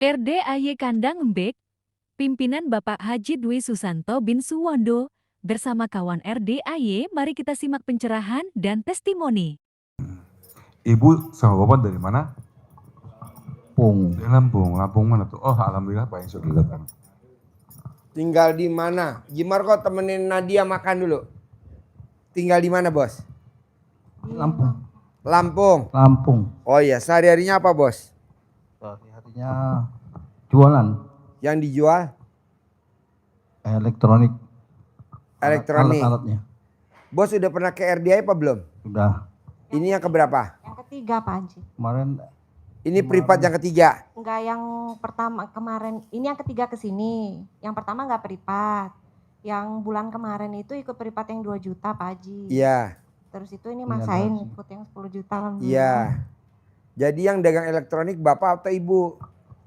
RDAY Kandang Embek, pimpinan Bapak Haji Dwi Susanto bin Suwondo, bersama kawan RDAY, mari kita simak pencerahan dan testimoni. Ibu sama bapak dari mana? Lampung. Dari Lampung. Lampung mana tuh? Oh, alhamdulillah Pak yang sudah datang. Tinggal di mana? Jimarko temenin Nadia makan dulu. Tinggal di mana, Bos? Lampung. Lampung. Lampung. Oh iya, sehari-harinya apa, Bos? Sehari-harinya jualan Yang dijual elektronik. elektronik. Alat-alatnya. Bos udah pernah ke RDI apa belum? Sudah. Ini yang keberapa? Yang ketiga Pak Haji. Kemarin Ini privat yang ketiga. Enggak yang pertama kemarin, ini yang ketiga ke sini. Yang pertama enggak privat. Yang bulan kemarin itu ikut privat yang 2 juta Pak Haji. Iya. Terus itu ini Iya, maksain Haji. ikut yang 10 juta alhamdulillah. Iya. Jadi yang dagang elektronik Bapak atau Ibu?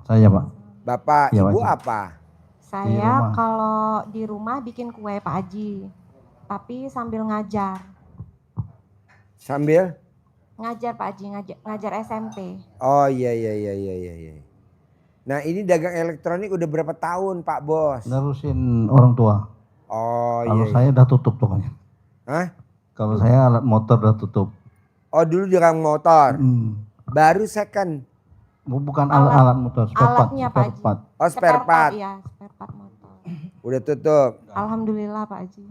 saya Pak. Bapak, Iya, Ibu Wajib. apa? Di Saya rumah. kalau di rumah bikin kue Pak Haji. Tapi sambil ngajar. Sambil? Ngajar Pak Haji, ngajar SMP. Oh iya. Nah ini dagang elektronik udah berapa tahun Pak Bos? Nerusin orang tua. Oh Kalau iya. saya udah tutup pokoknya. Hah? Kalau saya alat motor udah tutup. Oh dulu dagang motor. Baru second. Bukan alat motor, spare part. Alatnya, Pak Haji. Spare part. Oh spare part. Iya, spare part motor. Udah tutup. Alhamdulillah Pak Haji.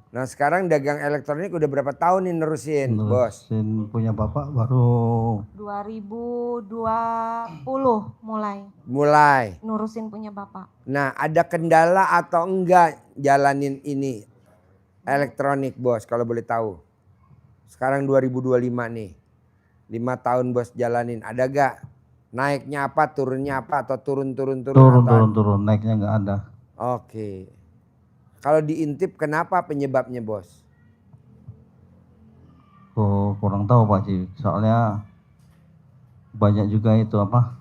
Nah sekarang dagang elektronik udah berapa tahun nih nerusin Bos? Nerusin punya bapak baru 2020 mulai Mulai. nurusin punya bapak. Nah ada kendala atau enggak jalanin ini elektronik Bos kalau boleh tahu? Sekarang 2025 nih. 5 tahun Bos jalanin. Ada gak? Naiknya apa, turunnya apa atau turun? turun. Naiknya nggak ada. Oke. Kalau diintip kenapa penyebabnya Bos? Kurang tahu Pak Haji. Soalnya banyak juga itu apa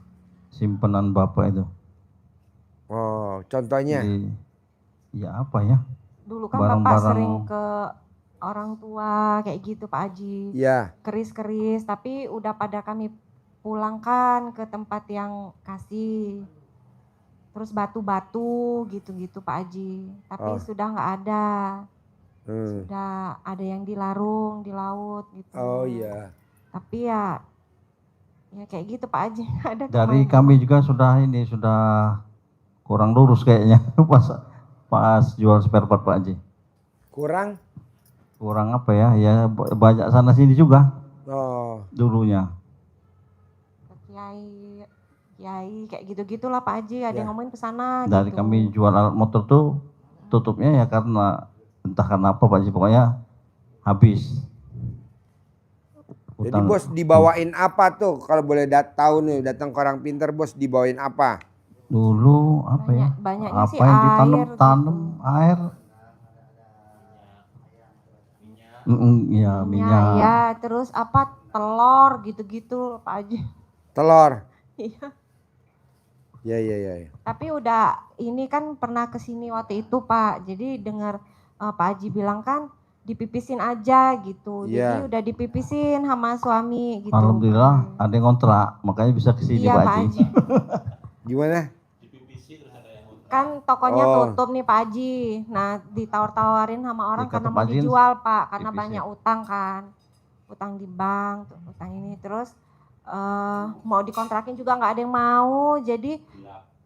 simpenan bapak itu. Oh contohnya? Jadi, ya apa ya? Dulu kan bapak Barang-barang- sering ke orang tua kayak gitu Pak Haji. Ya. Keris-keris tapi udah pada kami pulangkan ke tempat yang kasih. Terus batu-batu gitu-gitu Pak Haji. Tapi Oh. sudah nggak ada. Sudah ada yang dilarung di laut gitu. Oh iya. Tapi ya kayak gitu Pak Haji. Ada Dari kemana. kami juga sudah kurang lurus kayaknya pas jual spare part Pak Haji. Kurang? Kurang apa ya? Ya banyak sana sini juga Oh. dulunya. Kiai kayak gitu-gitulah Pak Haji, ada yang ngomongin ke sana Dari gitu. kami jual alat motor tuh tutupnya ya karena entah karena apa Pak Haji, pokoknya habis. Jadi Utang- Bos dibawain apa tuh kalau boleh tahu nih datang ke orang pinter Bos dibawain apa? Dulu apa ya? Banyaknya Apa sih yang air ditanam air. Ya minyak. Ya, terus apa telur gitu-gitu Pak Haji. Telur. Iya. Iya. Tapi udah ini kan pernah kesini waktu itu Pak. Jadi dengar Pak Haji bilang kan dipipisin aja gitu. Iya. Jadi udah dipipisin sama suami gitu. Alhamdulillah ada yang kontrak, makanya bisa kesini Iya Pak Pak Haji. Haji. Gimana? Kan tokonya Oh. tutup nih Pak Haji. Nah ditawar-tawarin sama orang Ya, kata karena Pak mau Haji, dijual Pak. Karena tipis ya. banyak utang kan. Utang di bank, utang ini. Terus mau dikontrakin juga nggak ada yang mau. Jadi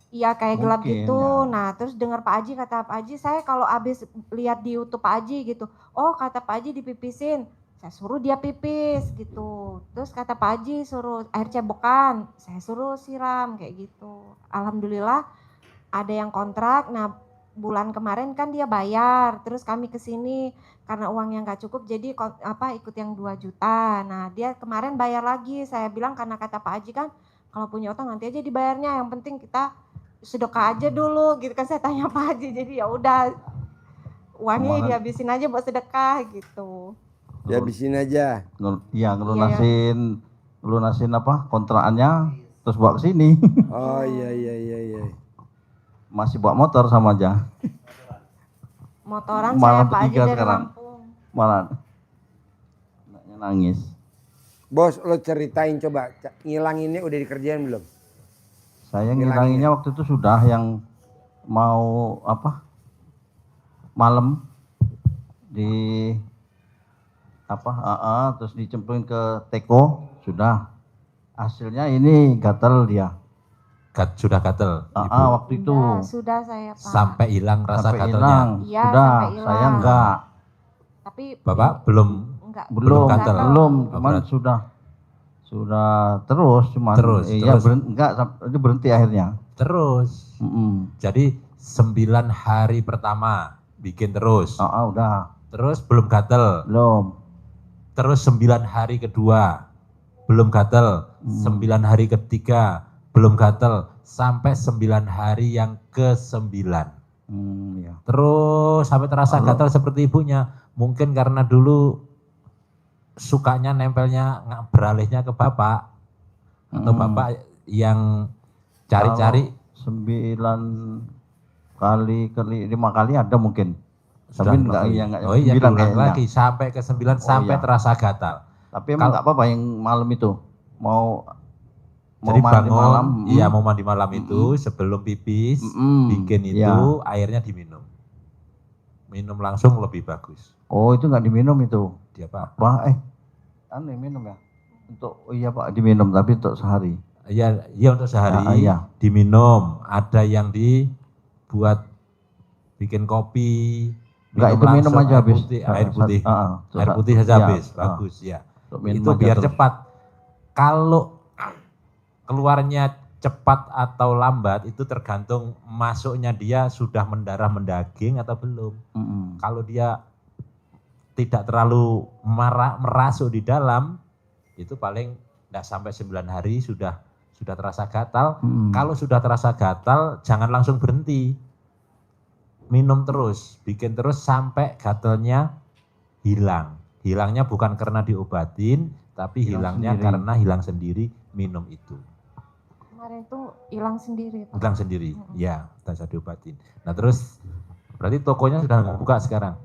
iya kayak gelap Mungkin, gitu. ya. Nah terus dengar Pak Haji, kata Pak Haji, saya kalau abis lihat di YouTube Pak Haji gitu. Oh kata Pak Haji dipipisin. Saya suruh dia pipis gitu. Terus kata Pak Haji suruh air cebokan. Saya suruh siram kayak gitu. Alhamdulillah ada yang kontrak. Nah bulan kemarin kan dia bayar. Terus kami kesini karena uangnya nggak cukup jadi ikut yang 2 juta. Nah dia kemarin bayar lagi. Saya bilang karena kata Pak Haji kan kalau punya utang nanti aja dibayarnya. Yang penting kita sedekah aja dulu gitu kan, saya tanya Pak Haji. Jadi ya udah uangnya dihabisin aja buat sedekah gitu. Dihabisin aja. Iya ngelunasin apa kontrakannya terus bawa ke sini. Oh iya. Masih bawa motor sama aja. Motoran Malah saya Pak Haji bertiga dari sekarang. Lampung. Malah anaknya nangis. Bos lo ceritain coba ngilanginnya udah dikerjain belum? Saya ngilanginnya waktu itu sudah yang mau apa? Malam di apa? Terus dicemplungin ke teko sudah. Hasilnya ini gatal dia. Sudah gatel, Ibu. Waktu itu Sudah saya Pak. Sampai hilang rasa sampai gatelnya. hilang. Iya, Sudah, sampai hilang. saya enggak. Tapi Bapak belum enggak. Belum, gatal. belum, Oh, cuman berat. sudah terus, cuman Terus. enggak, itu berhenti akhirnya. terus. Jadi 9 hari pertama bikin terus. Udah, Terus belum gatel. belum. Terus 9 hari kedua belum gatel. 9 hari ketiga belum gatel. Sampai 9 hari yang ke-9. Ya. Terus sampai terasa gatal seperti ibunya. Mungkin karena dulu sukanya nempelnya beralihnya ke bapak. Atau bapak yang cari-cari. 9 kali, 5 kali ada mungkin. Sudah Tapi 5 enggak, kali. ya enggak Oh iya, 9 diulang kayaknya. lagi sampai ke-9 sampai iya. terasa gatal. Tapi emang enggak apa-apa yang malam itu. Mau Jadi mandi bangun, malam. iya mau mandi malam itu sebelum pipis, bikin itu, iya. airnya diminum. Minum langsung lebih bagus. Oh, itu enggak diminum itu. Dia apa? Anu yang minum ya. Iya Pak, diminum tapi untuk sehari. Iya, iya untuk sehari Iya. diminum. Ada yang dibuat bikin kopi. Enggak, itu minum langsung, aja habis. Air putih. Air putih saja Iya, habis, bagus ya. minum Itu aja biar terus. cepat. Kalau keluarnya cepat atau lambat itu tergantung masuknya dia sudah mendarah mendaging atau belum. Kalau dia tidak terlalu merasuk di dalam, itu paling tidak sampai 9 hari sudah terasa gatal. Kalau sudah terasa gatal, jangan langsung berhenti. Minum terus, bikin terus sampai gatalnya hilang. Hilangnya bukan karena diobatin, tapi hilangnya sendiri. karena hilang sendiri minum itu. Kemarin itu hilang sendiri Pak. Hilang sendiri, ya, tidak usah diobatin. Nah terus, berarti tokonya sudah nggak buka sekarang?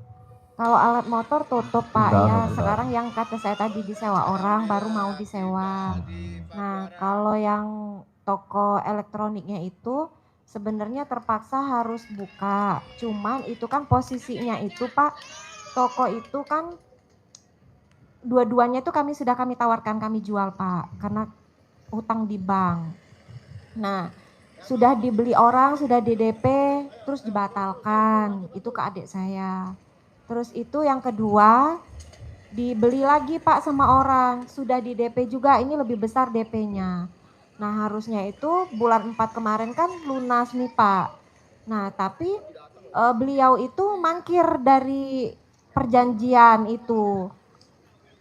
Kalau alat motor tutup Pak Udah, ya. udah. Sekarang yang kata saya tadi disewa orang baru mau disewa. Nah kalau yang toko elektroniknya itu sebenarnya terpaksa harus buka. Cuman itu kan posisinya itu Pak, toko itu kan dua-duanya itu sudah kami tawarkan, kami jual Pak. Karena hutang di bank. Nah sudah dibeli orang, sudah di DP, terus dibatalkan. Itu ke adik saya. Terus itu yang kedua, dibeli lagi Pak sama orang, sudah di DP juga, ini lebih besar DP-nya. Nah harusnya itu bulan 4 kemarin kan lunas nih Pak. Nah tapi beliau itu mangkir dari perjanjian itu.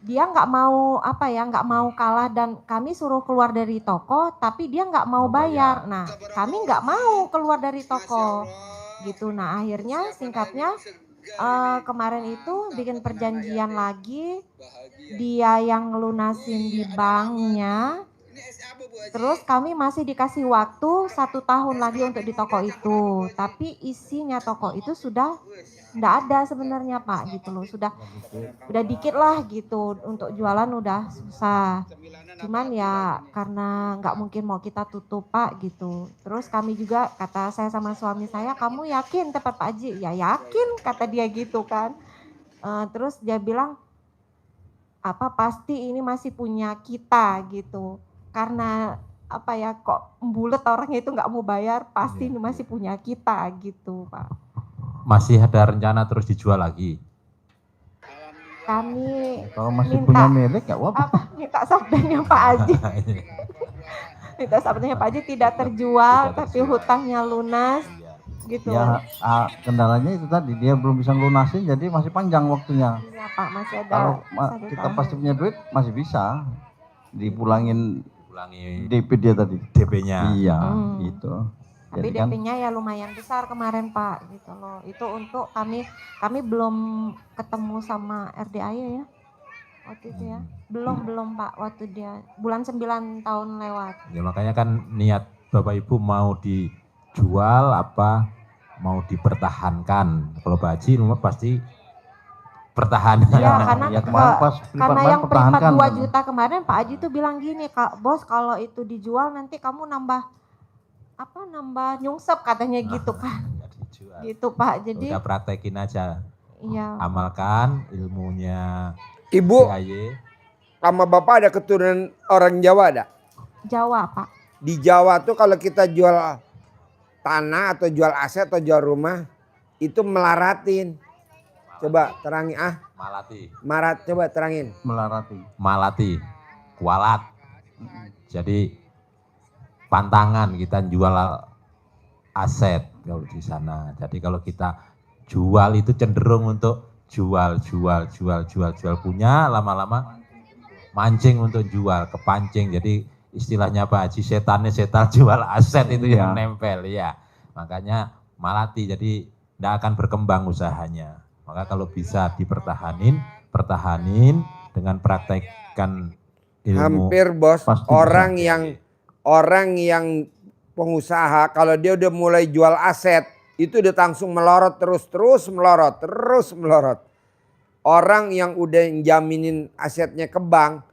Dia nggak mau nggak mau kalah dan kami suruh keluar dari toko, tapi dia nggak mau bayar. Nah kami nggak mau keluar dari toko, gitu. Nah akhirnya singkatnya kemarin itu bikin perjanjian lagi, dia yang ngelunasin di banknya, terus kami masih dikasih waktu 1 tahun lagi untuk di toko itu, tapi isinya toko itu sudah nggak ada sebenarnya Pak, gitu loh, sudah dikit lah gitu, untuk jualan udah susah. Cuman ya karena nggak mungkin mau kita tutup Pak gitu. Terus kami juga, kata saya sama suami saya, kamu yakin tempat Pak Haji? Ya yakin, kata dia gitu kan. Terus dia bilang, pasti ini masih punya kita gitu. Karena kok bulet orangnya itu nggak mau bayar, pasti ini masih punya kita gitu Pak. Masih ada rencana terus dijual lagi? Kami Kalau masih punya milik ya apa? minta sabdanya Pak Haji. Minta sabdanya Pak Haji tidak terjual, tapi hutangnya lunas gitu. Ya kendalanya itu tadi dia belum bisa lunasin, jadi masih panjang waktunya. Iya Pak, masih ada. Kalau 1 kita tahun. pasti punya duit masih bisa dipulangin Ulangi DP dia tadi. DP-nya. Iya, gitu. Tapi Jadi kan DP-nya ya lumayan besar kemarin Pak, gitu loh. Itu untuk kami belum ketemu sama RDAY ya. Waktu itu ya. Belum Pak, waktu dia bulan 9 tahun lewat. Ya makanya kan niat Bapak Ibu mau dijual apa mau dipertahankan. Kalau Pak Haji rumah pasti pertahanan. Iya, karena ya kemarin pas karena yang privat pertahankan. 2 juta kemarin Pak Haji tuh bilang gini, Kak Bos, kalau itu dijual nanti kamu nambah apa nambah nyungsep katanya gitu kan. Nggak dijual. Gitu Pak. Jadi Udah praktekin aja. iya. Amalkan ilmunya Ibu DAY. sama bapak ada keturunan orang Jawa ada? Jawa Pak. Di Jawa tuh kalau kita jual tanah atau jual aset atau jual rumah itu melaratin. Coba terangi Marat coba terangin. Melarati. Kualat. Jadi pantangan kita jual aset kalau di sana. Jadi kalau kita jual itu cenderung untuk jual punya, lama-lama mancing untuk jual, kepancing. Jadi istilahnya Pak Haji, setan jual aset itu yang nempel ya. Makanya malati, jadi tidak akan berkembang usahanya. Maka kalau bisa pertahanin dengan praktekkan ilmu. Hampir bos, orang yang pengusaha kalau dia udah mulai jual aset itu udah langsung melorot terus melorot. Orang yang udah jaminin asetnya ke bank,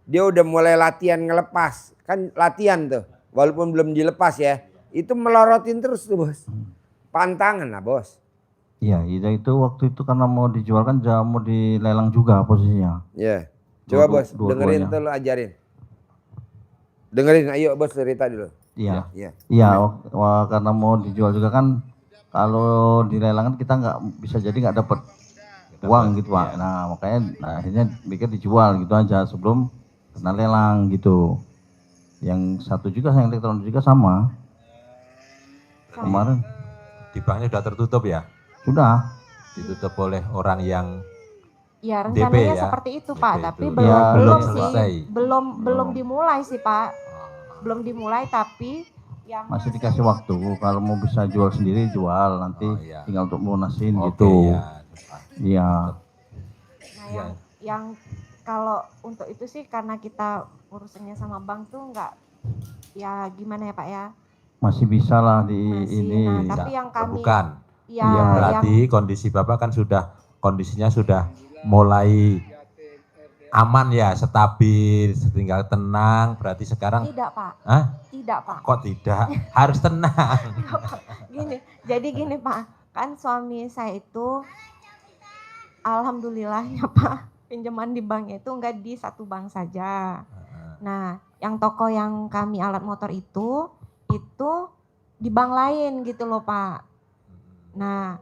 dia udah mulai latihan ngelepas. Kan latihan tuh, walaupun belum dilepas ya. Itu melorotin terus tuh bos. Pantangan lah bos. Iya, itu waktu itu karena mau dijual kan mau dilelang juga posisinya. Iya. Coba bos, dengerin tuh lo ajarin. Dengerin, ayo bos cerita dulu. Iya. Iya. Karena mau dijual juga kan, kalau dilelang kan kita bisa jadi nggak dapat uang gitu Pak. Nah makanya akhirnya pikir dijual gitu aja sebelum kena lelang gitu. Yang satu juga yang elektronik juga sama. Kemarin Di banknya sudah tertutup ya? sudah. Ditutup oleh orang yang Ya DP rencananya ya? seperti itu DP Pak, itu. tapi Ya, belum selesai. sih, belum dimulai sih Pak, belum dimulai tapi yang Masih dikasih waktu, kalau mau bisa jual sendiri jual, nanti tinggal untuk lunasin gitu. ya. Iya. Nah, yang kalau untuk itu sih karena kita urusannya sama bank tuh nggak, ya gimana ya Pak ya? Masih bisa lah di Masih, ini. nah, tapi yang kami Bukan. ya Iya. Berarti kondisi Bapak kan kondisinya sudah mulai aman ya, stabil, tinggal tenang. Berarti sekarang tidak Pak, Hah? tidak Pak. Kok tidak? Harus tenang. Jadi gini Pak, kan suami saya itu alhamdulillah ya Pak, pinjaman di bank itu enggak di satu bank saja. Nah, yang toko yang kami alat motor itu di bank lain gitu loh Pak. Nah,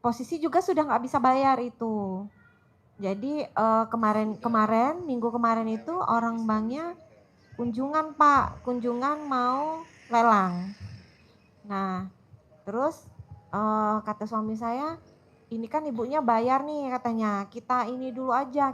posisi juga sudah nggak bisa bayar itu. Jadi minggu kemarin itu orang banknya kunjungan Pak, mau lelang. Nah, terus kata suami saya, ini kan ibunya bayar nih katanya, kita ini dulu aja,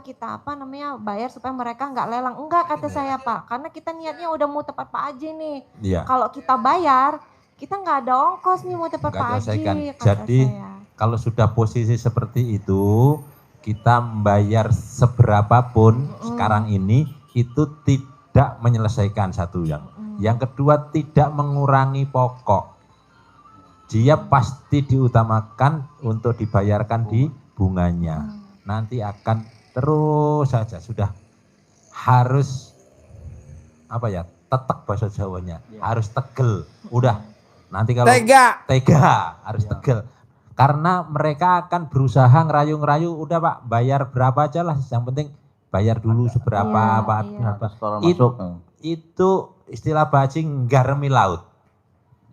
bayar supaya mereka nggak lelang. Enggak kata saya Pak, karena kita niatnya udah mau tepat Pak Haji nih. Iya. Kalau kita bayar, kita nggak ada ongkos nih mau tepat Pak Haji. Jadi kalau sudah posisi seperti itu, kita membayar seberapapun sekarang ini itu tidak menyelesaikan satu yang. Yang kedua tidak mengurangi pokok. Dia pasti diutamakan untuk dibayarkan di bunganya. Nanti akan terus saja sudah harus tetek bahasa Jawanya. Harus tegel. Udah. Nanti kalau tega harus tegel. Karena mereka akan berusaha ngerayu-ngerayu, udah Pak bayar berapa aja lah, yang penting bayar dulu seberapa Pak. Itu istilah bajing garemi laut.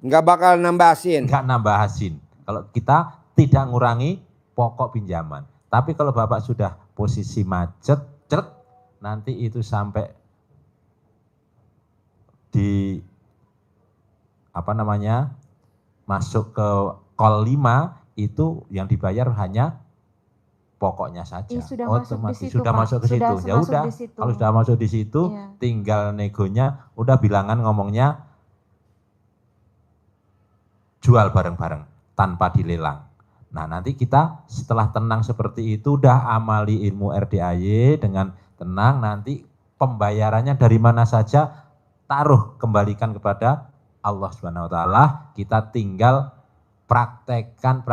Nggak bakal nambahin. Nggak nambahin. Kalau kita tidak ngurangi pokok pinjaman. Tapi kalau Bapak sudah posisi macet, nanti itu sampai di masuk ke call 5 itu yang dibayar hanya pokoknya saja. Sudah masuk ke situ. Ya udah, kalau sudah masuk di situ, tinggal negonya, udah bilangan ngomongnya jual bareng-bareng tanpa dilelang. Nah nanti kita setelah tenang seperti itu, udah amali ilmu RDAY dengan tenang, nanti pembayarannya dari mana saja, kembalikan kepada Allah Subhanahu Wa Taala. Kita tinggal praktekkan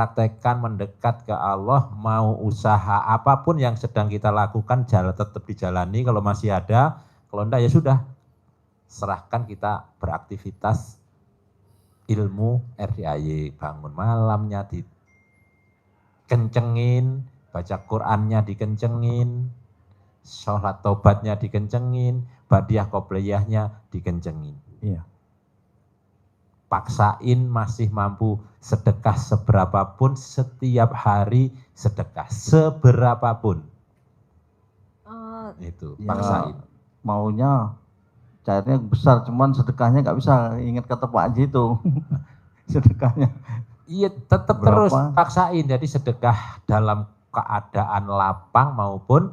mendekat ke Allah, mau usaha apapun yang sedang kita lakukan tetap dijalani kalau masih ada, kalau enggak ya sudah serahkan, kita beraktivitas ilmu RDAY, bangun malamnya dikencengin, baca Qur'annya dikencengin, sholat tobatnya dikencengin, badiah qobliyahnya dikencengin. Iya. Paksain masih mampu sedekah seberapapun, setiap hari sedekah seberapapun. Itu Ya, paksain. maunya cairnya besar, cuman sedekahnya nggak bisa. Ingat kata Pak Haji itu. Sedekahnya. Iya, tetap Berapa? terus paksain. Jadi sedekah dalam keadaan lapang maupun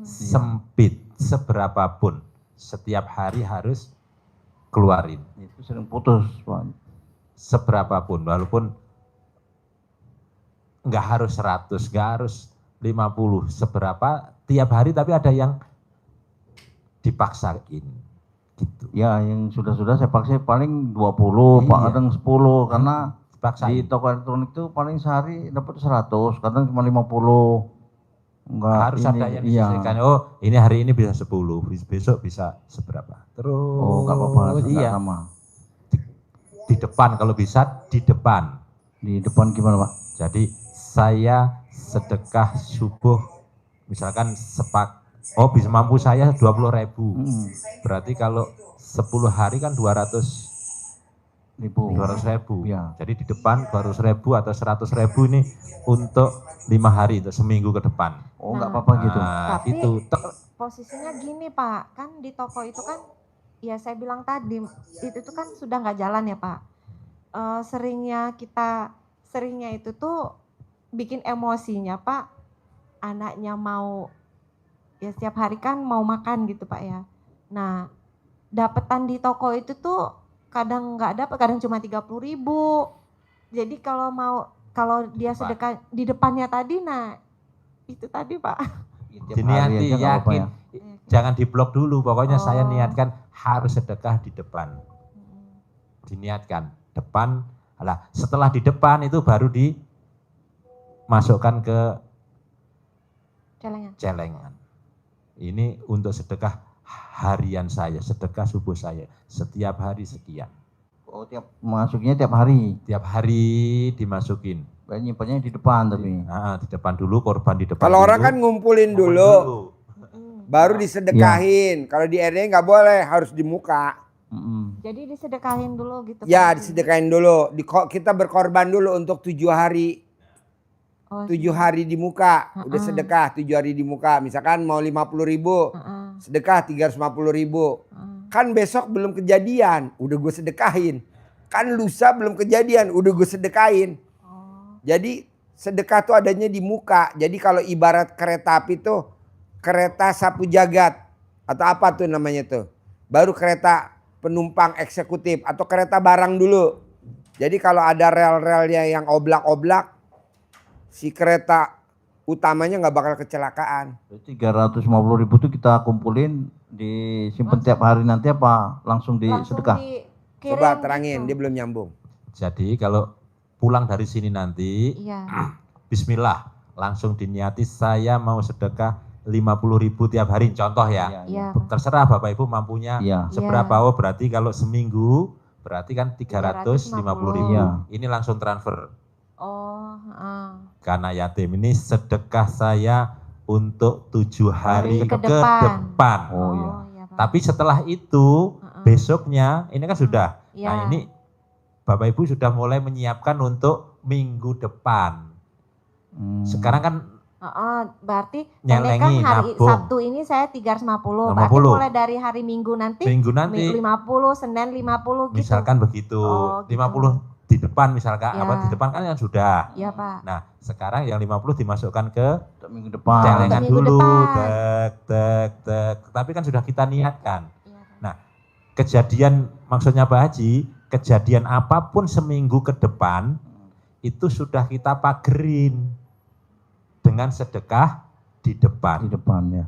sempit, seberapapun. Setiap hari harus keluarin. Itu sering putus, Pak. Seberapapun, walaupun nggak harus 100, nggak harus 50, seberapa tiap hari, tapi ada yang dipaksain gitu. Ya, yang sudah-sudah saya paksa paling 20, Pak, Iya. kadang 10, karena di Dipaksain. toko elektronik itu paling sehari dapat 100, kadang cuma 50. Enggak, Harus ini, ada yang iya. disesuaikan. Oh, ini hari ini bisa 10, besok bisa seberapa. Terus Oh, nggak apa-apa, nggak iya. sama. Di depan kalau bisa di depan. Di depan gimana, Pak? Jadi saya sedekah subuh misalkan bisa mampu saya 20.000. Berarti kalau 10 hari kan 200.000. Iya. Jadi di depan 200.000 atau 100.000 ini untuk 5 hari, untuk seminggu ke depan. Oh, nggak apa-apa gitu. Nah, Tapi- gitu. Posisinya gini Pak, kan di toko itu kan, ya saya bilang tadi, itu tuh kan sudah nggak jalan ya Pak. Seringnya itu tuh bikin emosinya Pak, anaknya mau, ya setiap hari kan mau makan gitu Pak ya. Nah, dapetan di toko itu tuh kadang nggak dapat, kadang cuma 30.000. Jadi kalau dia sedekah di depannya tadi, nah itu tadi Pak. Tiap hari Diniati, aja nggak apa-apa yakin. ya. Jangan diblok dulu, pokoknya saya Oh. niatkan harus sedekah di depan. Diniatkan, depan. Alah, setelah di depan itu baru dimasukkan ke Celengan. celengan. Ini untuk sedekah harian saya, sedekah subuh saya. Setiap hari sekian. Oh, masuknya tiap hari. Tiap hari dimasukin. Kayak nyimpannya di depan tapi. Nah, di depan dulu, korban di depan Kalau dulu. orang kan ngumpulin Ngumpul dulu, Mm. baru disedekahin. Kalau di RD nggak boleh, harus di muka. Jadi disedekahin dulu gitu. Ya, Pak. disedekahin dulu. Kita berkorban dulu untuk 7 hari. Oh, 7 hari di muka, udah Heeh. sedekah 7 hari di muka. Misalkan mau 50.000, Heeh, sedekah 350.000. heeh. Kan besok belum kejadian, udah gue sedekahin. Kan lusa belum kejadian, udah gue sedekahin. Oh, Jadi sedekah tuh adanya di muka. Jadi kalau ibarat kereta api tuh, kereta sapu jagat. Atau apa tuh namanya tuh. Baru kereta penumpang eksekutif atau kereta barang dulu. Jadi kalau ada rel-relnya yang oblak-oblak, si kereta utamanya nggak bakal kecelakaan. 350.000 itu kita kumpulin, disimpan tiap hari, nanti apa? Langsung di langsung sedekah. dikirim Coba terangin, gitu. dia belum nyambung. Jadi kalau pulang dari sini nanti, Iya. bismillah, langsung diniati saya mau sedekah 50.000 tiap hari, contoh ya. Iya. Terserah Bapak Ibu mampunya Iya. seberapa. Oh, berarti kalau seminggu berarti kan 350.000. Iya. Ini langsung transfer Oh, heeh. karena yatim. Ini sedekah saya untuk 7 hari Ke ke depan. depan. Oh, iya. Pak. Tapi setelah itu Heeh. besoknya ini kan sudah. Iya. Nah, ini Bapak Ibu sudah mulai menyiapkan untuk minggu depan. Sekarang kan Heeh, berarti Nyelengi, kan hari nabung. Sabtu ini saya 350. 50. Berarti mulai dari hari Minggu nanti minggu nanti 50, Senin 50 gitu. misalkan begitu, Oh, gitu. 50 di depan misalkan, Ya. apa di depan kan yang sudah. Iya, Pak. Nah, sekarang yang 50 dimasukkan ke Minggu depan. celengan Minggu dulu, depan. tek. Tapi kan sudah kita niatkan. Iya, Pak. Nah, kejadian maksudnya Pak Haji, kejadian apapun seminggu ke depan itu sudah kita pagerin dengan sedekah di depan. Di depan ya.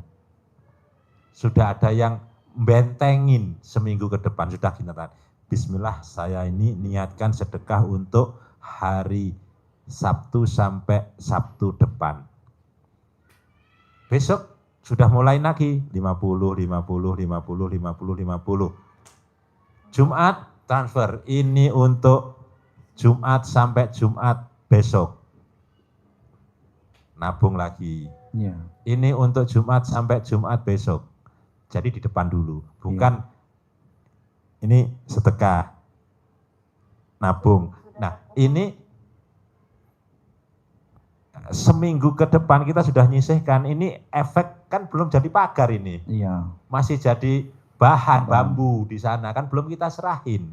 Sudah ada yang bentengin seminggu ke depan, sudah kita tahan. Bismillah, saya ini niatkan sedekah untuk hari Sabtu sampai Sabtu depan. Besok sudah mulai lagi 50. Jumat transfer, ini untuk Jumat sampai Jumat besok. Nabung lagi. Iya. Ini untuk Jumat sampai Jumat besok. Jadi di depan dulu, bukan ini sedekah, nabung. Nah ini seminggu ke depan kita sudah nyisihkan, ini efek kan belum jadi pagar ini. Iya. Masih jadi bahan bambu di sana, kan belum kita serahin.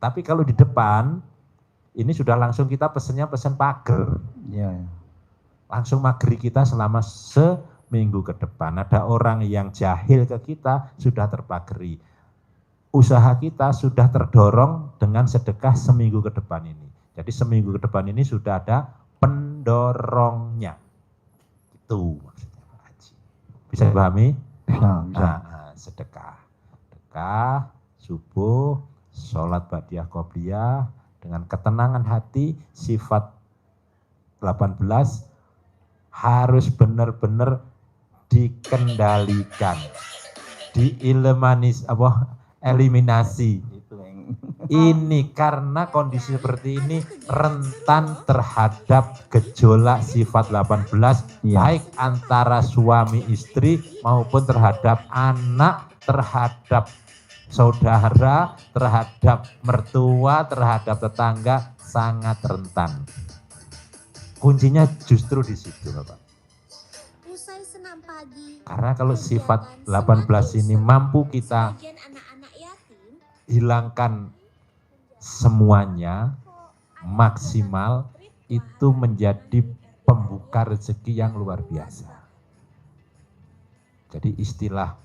Tapi kalau di depan, ini sudah langsung kita pesennya pesen pagar. Iya. Langsung mageri kita selama seminggu ke depan. Ada orang yang jahil ke kita sudah terpageri. Usaha kita sudah terdorong dengan sedekah seminggu ke depan ini. Jadi seminggu ke depan ini sudah ada pendorongnya. Itu maksudnya Pak Haji. Bisa dipahami? Bisa. Nah, sedekah. Sedekah, subuh, sholat ba'diyah qobliyah, dengan ketenangan hati, sifat 18 harus benar-benar dikendalikan, eliminasi. Ini karena kondisi seperti ini rentan terhadap gejolak sifat 18, baik antara suami istri maupun terhadap anak, terhadap saudara, terhadap mertua, terhadap tetangga, sangat rentan. Kuncinya justru di situ, Bapak. Usai senam pagi, Karena kalau sifat 18 ini mampu kita sebagian anak-anak yatim hilangkan semuanya maksimal, itu menjadi pembuka rezeki yang luar biasa. Jadi istilah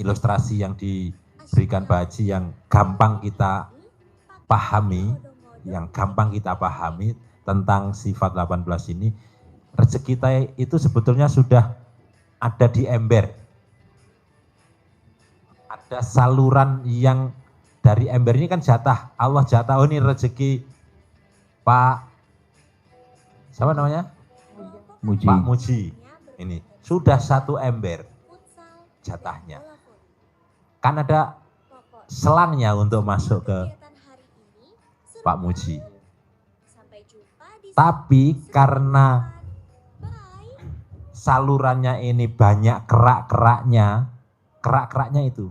ilustrasi yang diberikan Pak Haji yang gampang kita pahami, tentang sifat 18 ini, rezeki kita itu sebetulnya sudah ada di ember. Ada saluran yang dari ember ini kan jatah, Allah jatah, oh ini rezeki Pak, siapa namanya? Muji. Pak Muji. Ini sudah satu ember jatahnya. Kan ada selangnya untuk masuk ke Pak Muji. Tapi karena salurannya ini banyak kerak-keraknya itu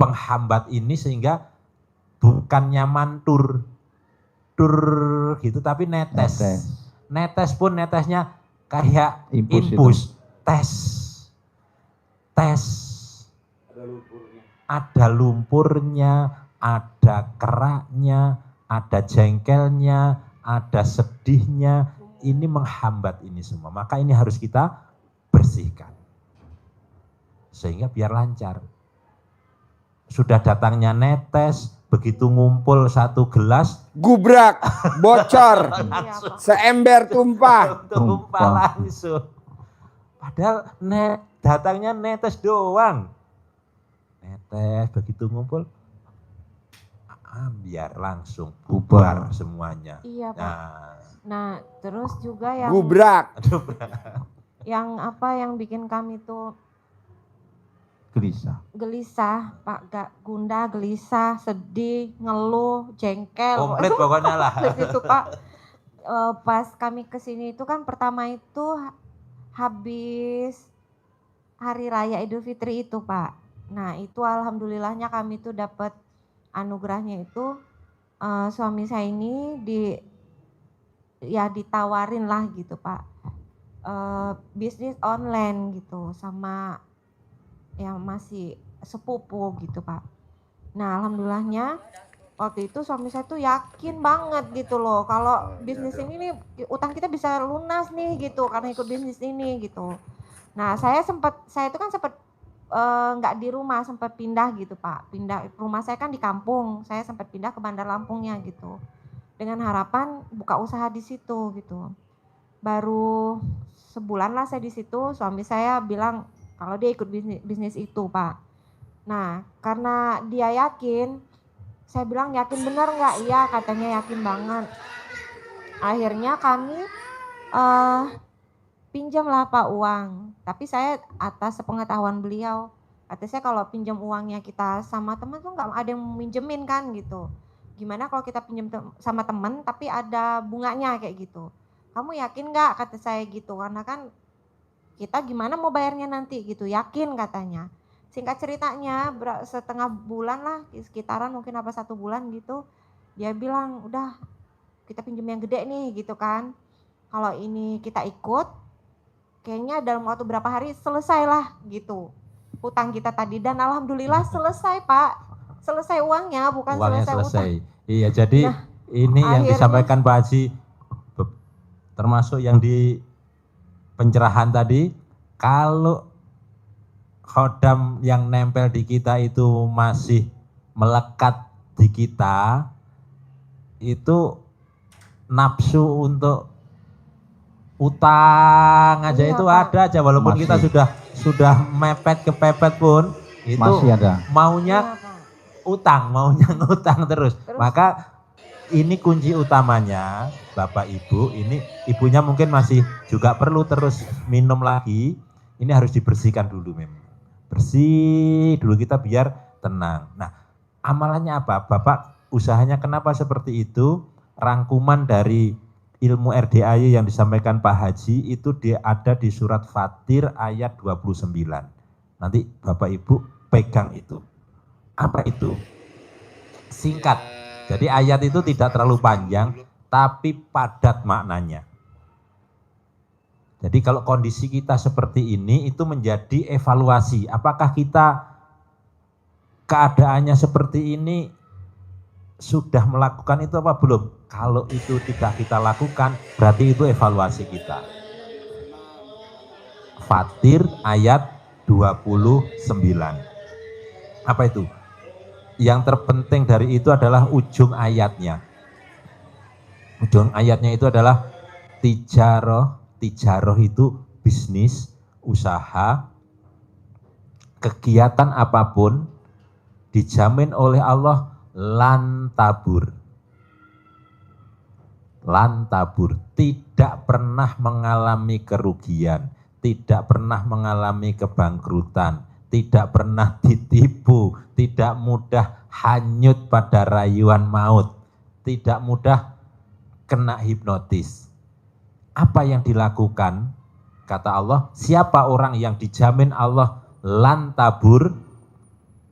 penghambat ini, sehingga bukannya mantur gitu, tapi netes pun netesnya kayak infus, tes, ada lumpurnya, ada keraknya, ada jengkelnya, ada sedihnya, ini menghambat ini semua. Maka ini harus kita bersihkan. Sehingga biar lancar. Sudah datangnya netes, begitu ngumpul satu gelas, Gubrak, bocor, seember tumpah. tumpah langsung. Padahal datangnya netes doang. Netes, begitu ngumpul, biar langsung bubar semuanya. Iya, Pak. Nah, Nah, terus juga yang Gubrak. yang bikin kami tuh gelisah, Pak, gak gundah, gelisah, sedih, ngeluh, jengkel. komplit pokoknya lah. Itu Pak, pas kami kesini itu kan pertama itu habis hari raya Idul Fitri itu, Pak. Nah, itu alhamdulillahnya kami tuh dapat anugerahnya itu, suami saya ini ditawarin lah gitu, Pak, bisnis online gitu sama yang masih sepupu gitu, Pak. Nah, alhamdulillahnya waktu itu suami saya tuh yakin banget gitu loh kalau bisnis ini nih utang kita bisa lunas nih gitu karena ikut bisnis ini gitu. Nah, saya itu kan sempat nggak di rumah, sempat pindah gitu, Pak. Rumah saya kan di kampung, saya sempat pindah ke Bandar Lampungnya gitu. Dengan harapan buka usaha di situ gitu. Baru sebulan lah saya di situ, suami saya bilang kalau dia ikut bisnis itu, Pak. Nah, karena dia yakin, saya bilang yakin bener nggak? Iya, katanya yakin banget. Akhirnya kami pinjam lah Pak uang, tapi saya atas sepengetahuan beliau. Katanya saya kalau pinjam uangnya kita sama teman tuh nggak ada yang minjemin kan gitu. gimana kalau kita pinjam sama temen tapi ada bunganya kayak gitu. Kamu yakin nggak, kata saya gitu, karena kan kita gimana mau bayarnya nanti gitu, yakin katanya. Singkat ceritanya setengah bulan lah, sekitaran mungkin apa 1 bulan gitu, dia bilang udah kita pinjam yang gede nih gitu kan. Kalau ini kita ikut, kayaknya dalam waktu berapa hari selesai lah gitu hutang kita tadi, dan alhamdulillah selesai Pak, selesai uangnya, bukan Uangnya selesai utang. Iya, jadi Nah, ini yang akhirnya- disampaikan Pak Haji, termasuk yang di pencerahan tadi, kalau khodam yang nempel di kita itu masih melekat di kita, itu nafsu untuk utang aja Iya, itu Pak. ada aja, walaupun Masih. kita sudah mepet kepepet pun itu Masih ada. maunya Iya, Pak. utang, maunya ngutang terus. Terus? Maka ini kunci utamanya Bapak Ibu, ini ibunya mungkin masih juga perlu terus minum lagi, ini harus dibersihkan dulu memang. Bersih dulu kita biar tenang. Nah, amalannya apa? Bapak usahanya kenapa seperti itu? Rangkuman dari ilmu RDAY yang disampaikan Pak Haji itu ada di surat Fatir ayat 29. Nanti Bapak Ibu pegang itu. Apa itu? Singkat. Jadi ayat itu tidak terlalu panjang, tapi padat maknanya. Jadi kalau kondisi kita seperti ini, itu menjadi evaluasi. Apakah kita keadaannya seperti ini sudah melakukan itu apa belum? Kalau itu tidak kita lakukan, berarti itu evaluasi kita. Fatir ayat 29. Apa itu? Yang terpenting dari itu adalah ujung ayatnya. Ujung ayatnya itu adalah tijaroh. Tijaroh itu bisnis, usaha, kegiatan apapun dijamin oleh Allah lan tabur. Lan tabur, tidak pernah mengalami kerugian, tidak pernah mengalami kebangkrutan, tidak pernah ditipu, tidak mudah hanyut pada rayuan maut, tidak mudah kena hipnotis. Apa yang dilakukan? Kata Allah, siapa orang yang dijamin Allah lan tabur,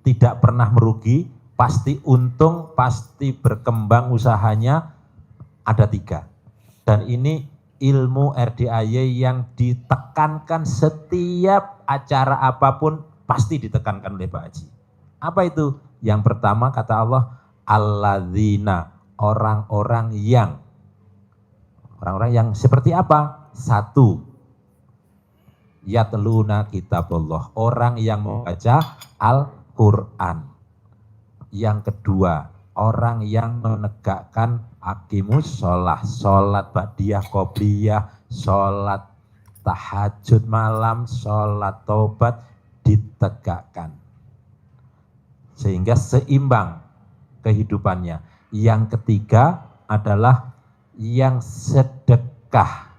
tidak pernah merugi, pasti untung, pasti berkembang usahanya, ada 3. Dan ini ilmu RDAY yang ditekankan setiap acara apapun, pasti ditekankan oleh Pak Haji. Apa itu? Yang pertama kata Allah, alladzina, orang-orang yang seperti apa? 1, yatluna kitabullah, orang yang membaca Al-Quran. Yang kedua, orang yang menegakkan aqimus sholat, sholat ba'diyah, qobliyah, sholat tahajud malam, sholat taubat ditegakkan. Sehingga seimbang kehidupannya. Yang ketiga adalah yang sedekah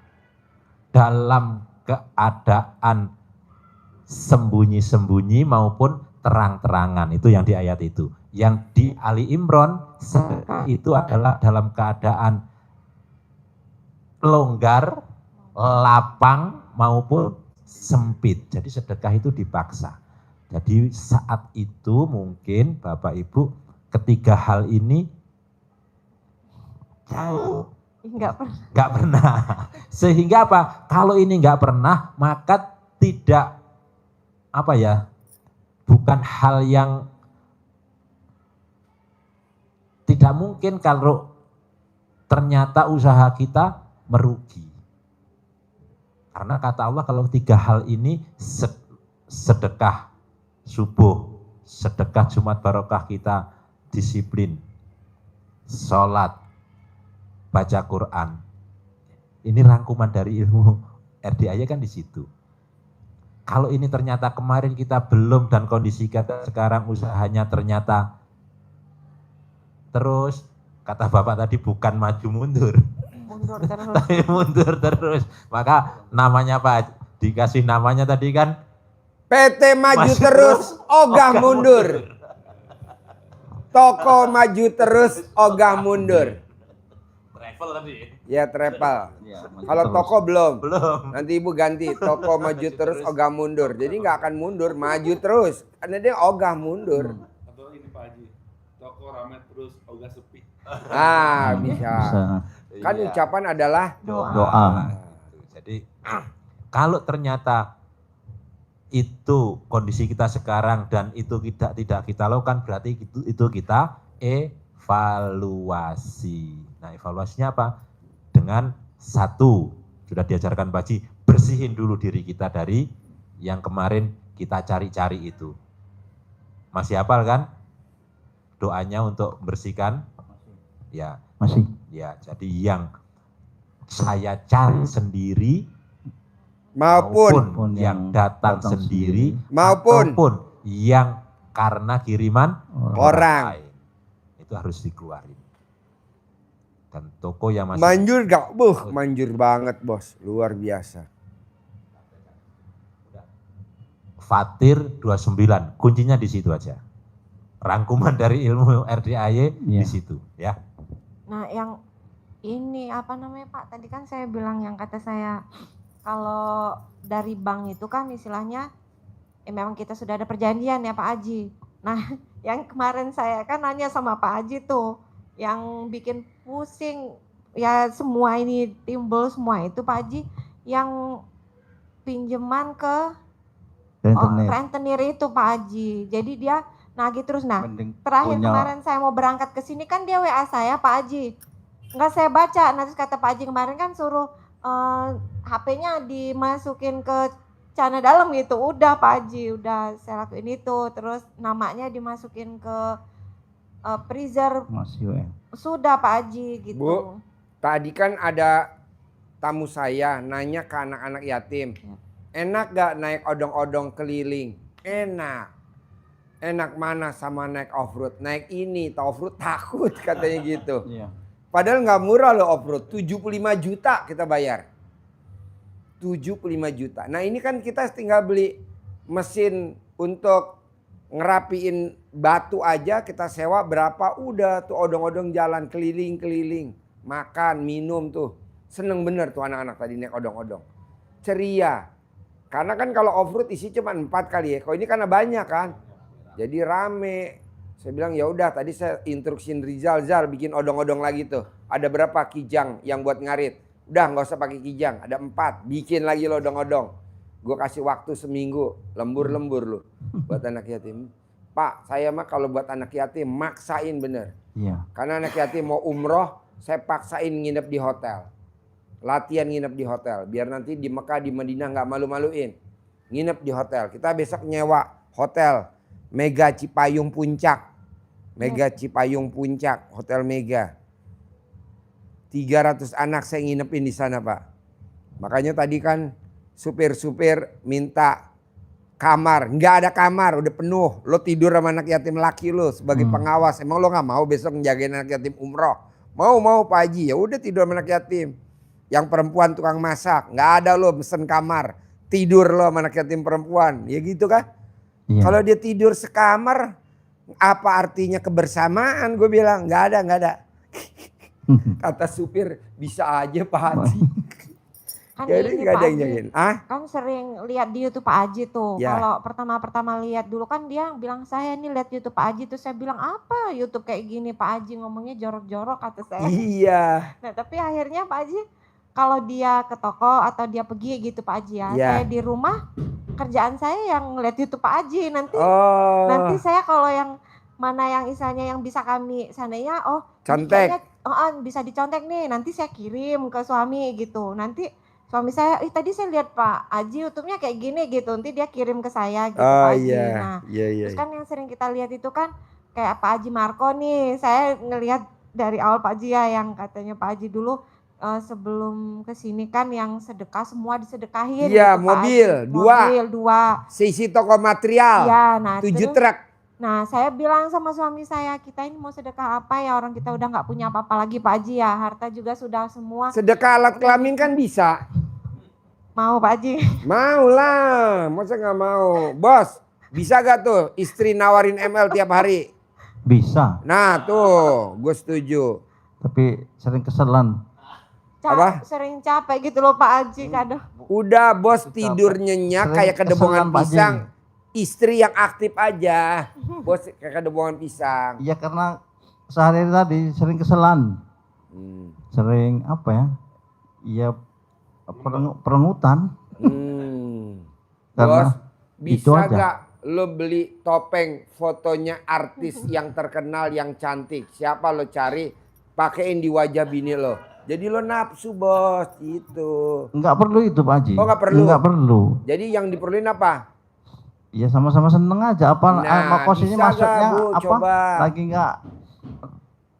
dalam keadaan sembunyi-sembunyi maupun terang-terangan. Itu yang di ayat itu. Yang di Ali Imran sedekah itu adalah dalam keadaan longgar, lapang maupun sempit. Jadi sedekah itu dipaksa. Jadi saat itu mungkin Bapak Ibu ketiga hal ini jauh. Enggak pernah. Sehingga apa? Kalau ini enggak pernah, maka tidak bukan hal yang tidak mungkin kalau ternyata usaha kita merugi. Karena kata Allah kalau 3 hal ini sedekah subuh, sedekah Jumat barokah kita disiplin, sholat, baca Quran. Ini rangkuman dari ilmu RDAY kan di situ. Kalau ini ternyata kemarin kita belum dan kondisi kita sekarang usahanya ternyata terus, kata Bapak tadi bukan maju mundur. Mundur terus. Tapi mundur terus. Maka namanya Pak, dikasih namanya tadi kan PT maju terus, ogah mundur. Toko maju terus, ogah mundur. Travel tadi. Ya travel. Iya, maju Kalau terus. toko belum. Belum. Nanti ibu ganti. Toko maju terus, ogah mundur. Jadi nggak akan mundur, maju terus. Karena dia ogah mundur. Atau ini Pak Haji, toko rame terus, ogah sepi. Ah, bisa. Bisa. Kan Iya. ucapan adalah Doa. Jadi kalau ternyata itu kondisi kita sekarang dan itu tidak kita lakukan, berarti itu kita evaluasi. Nah, evaluasinya apa? Dengan satu, sudah diajarkan Pak Haji, bersihin dulu diri kita dari yang kemarin kita cari-cari itu. Masih hafal kan? Doanya untuk bersihkan? Ya, Masih. ya. Jadi yang saya cari sendiri maupun yang datang sendiri Maupun. ataupun yang karena kiriman orang. lain. Itu harus dikeluarin. Dan toko yang masih Manjur gak? Manjur banget bos. Luar biasa. Fatir 29, kuncinya di situ aja. Rangkuman dari ilmu RDAY di Iya. situ ya. Nah, yang ini apa namanya Pak? Tadi kan saya bilang yang kata saya kalau dari bank itu kan istilahnya memang kita sudah ada perjanjian ya Pak Haji. Nah, yang kemarin saya kan nanya sama Pak Haji tuh yang bikin pusing ya semua ini timbul semua itu Pak Haji yang pinjaman ke Internet. rentenir itu Pak Haji. Jadi dia nagih terus. Nah, Mending terakhir punya- kemarin saya mau berangkat ke sini kan dia WA saya Pak Haji. Enggak saya baca. Nah, terus kata Pak Haji kemarin kan suruh HP-nya dimasukin ke cana dalam gitu. Udah Pak Haji, udah saya lakuin itu. Terus namanya dimasukin ke freezer. Masih WM. Sudah Pak Haji gitu. Bu. Tadi kan ada tamu saya nanya ke anak-anak yatim. Ya. Enak gak naik odong-odong keliling? Enak. Enak mana sama naik off-road? Naik ini, off-road takut katanya gitu. Iya. Padahal nggak murah loh off-road, 75 juta kita bayar. 75 juta. Nah ini kan kita tinggal beli mesin untuk ngerapiin batu aja kita sewa berapa, udah tuh odong-odong jalan keliling-keliling. Makan, minum tuh. Seneng bener tuh anak-anak tadi naik odong-odong. Ceria. Karena kan kalau off-road isi cuma 4 kali ya. Kalau ini karena banyak kan. Jadi rame. Saya bilang ya udah tadi saya instruksiin Rizal, Zal bikin odong-odong lagi tuh. Ada berapa kijang yang buat ngarit? Udah nggak usah pakai kijang, ada 4. Bikin lagi lo odong-odong. Gue kasih waktu seminggu, lembur-lembur lo buat anak yatim. Pak, saya mah kalau buat anak yatim maksain bener. Iya. Karena anak yatim mau umroh, saya paksain nginep di hotel. Latihan nginep di hotel, biar nanti di Mekah, di Madinah nggak malu-maluin. Nginep di hotel. Kita besok nyewa hotel Mega Cipayung Puncak. Mega Cipayung Puncak, Hotel Mega. 300 anak saya nginepin di sana Pak. Makanya tadi kan supir-supir minta kamar. Nggak ada kamar, udah penuh. Lo tidur sama anak yatim laki lo sebagai pengawas. Emang lo nggak mau besok ngejagain anak yatim umroh? Mau Pak Haji, ya udah tidur sama anak yatim. Yang perempuan tukang masak, nggak ada lo mesen kamar. Tidur lo sama anak yatim perempuan, ya gitu kan? Iya. Kalau dia tidur sekamar, apa artinya kebersamaan? Gue bilang nggak ada. Kata supir bisa aja Pak Haji. Kan Jadi ini nggak Pak ada yang Haji. jagain. Ah? Kan sering lihat di YouTube Pak Haji tuh. Ya. Kalau pertama-pertama lihat dulu kan dia bilang saya nih lihat YouTube Pak Haji tuh saya bilang apa YouTube kayak gini Pak Haji ngomongnya jorok-jorok kata saya. Iya. Nah tapi akhirnya Pak Haji kalau dia ke toko atau dia pergi gitu Pak Haji ya. Ya. Saya di rumah kerjaan saya yang lihat YouTube Pak Haji nanti. Oh. Nanti saya kalau yang mana yang misalnya yang bisa kami seandainya ini Contek. kayaknya, bisa dicontek nih nanti saya kirim ke suami gitu. Nanti suami saya, tadi saya lihat Pak Haji YouTube-nya kayak gini gitu. Nanti dia kirim ke saya gitu Oh Pak Haji. iya. Nah, Iya. terus kan yang sering kita lihat itu kan kayak Pak Haji Marco nih. Saya ngelihat dari awal Pak Haji ya yang katanya Pak Haji dulu sebelum kesini kan yang sedekah semua disedekahin. Iya, gitu, Pak mobil, Haji. 2. Mobil 2. Sisi toko material. Iya, nah 7 terus truk. nah saya bilang sama suami saya, kita ini mau sedekah apa ya, orang kita udah nggak punya apa-apa lagi Pak Haji ya, harta juga sudah semua. Sedekah alat kelamin kan bisa. Mau Pak Haji. Mau lah, masa nggak mau. Bos, bisa gak tuh istri nawarin ML tiap hari? Bisa, Nah tuh, gue setuju. tapi sering keselan. Apa? Sering capek gitu loh Pak Haji kadang. Udah bos tidur nyenyak Sering kayak kedebongan keselan, Pak Haji. pisang. Istri yang aktif aja. Bos kayak kedebongan pisang. Iya karena sehari tadi sering keselan. Hmm. Sering apa ya? Iya perengutan. Bos, itu bisa aja. gak lo beli topeng fotonya artis yang terkenal yang cantik? Siapa lo cari? Pakein di wajah bini lo. Jadi lo nafsu bos, itu. Enggak perlu itu Pak Haji. Oh, nggak perlu? Enggak perlu. Jadi yang diperluin apa? Ya sama-sama seneng aja. Apa Nah, posisinya bisa maksudnya nggak, Bu? apa? Coba. Lagi enggak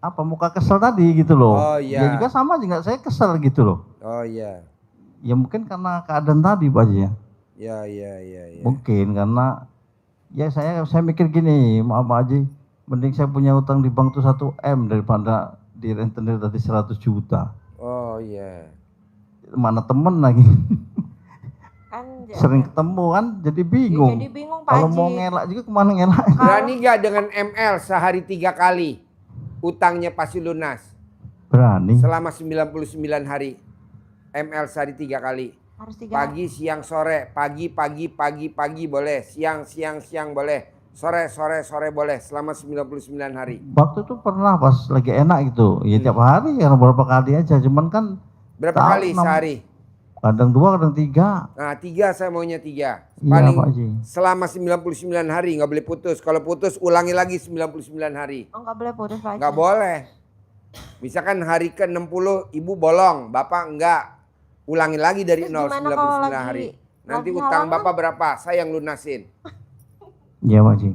apa muka kesel tadi gitu loh. Oh, iya. Ya juga sama juga saya kesel gitu loh. Oh iya. Ya mungkin karena keadaan tadi Pak Haji ya. Ya. Mungkin karena ya saya mikir gini, maaf Pak Haji, mending saya punya utang di bank tuh 1 M daripada di rentenir tadi 100 juta. Oh iya. Mana temen lagi. Kan Sering ketemu kan jadi bingung. jadi bingung Pak Kalau Haji. mau ngelak juga kemana ngelak. Berani gak dengan ML sehari 3 kali? Utangnya pasti lunas. Berani. Selama 99 hari. ML sehari 3 kali. Harus 3. Pagi, siang, sore. Pagi boleh. Siang boleh. Sore boleh. Selama 99 hari. Waktu itu pernah pas lagi enak gitu. Ya tiap hari ya beberapa kali aja. Cuman kan Berapa tahu, kali sehari? kadang 2, kadang 3. Nah 3 saya maunya 3. Iya Paling Pak Haji. selama 99 hari nggak boleh putus. Kalau putus ulangi lagi 99 hari. Oh nggak boleh putus Pak Haji. Nggak boleh. Misalkan hari ke-60 ibu bolong, bapak enggak. Ulangi lagi dari Terus 0 gimana kalau 99 lagi- hari. Nanti lagi utang halangan? bapak berapa? Saya yang lunasin. Iya Pak Haji.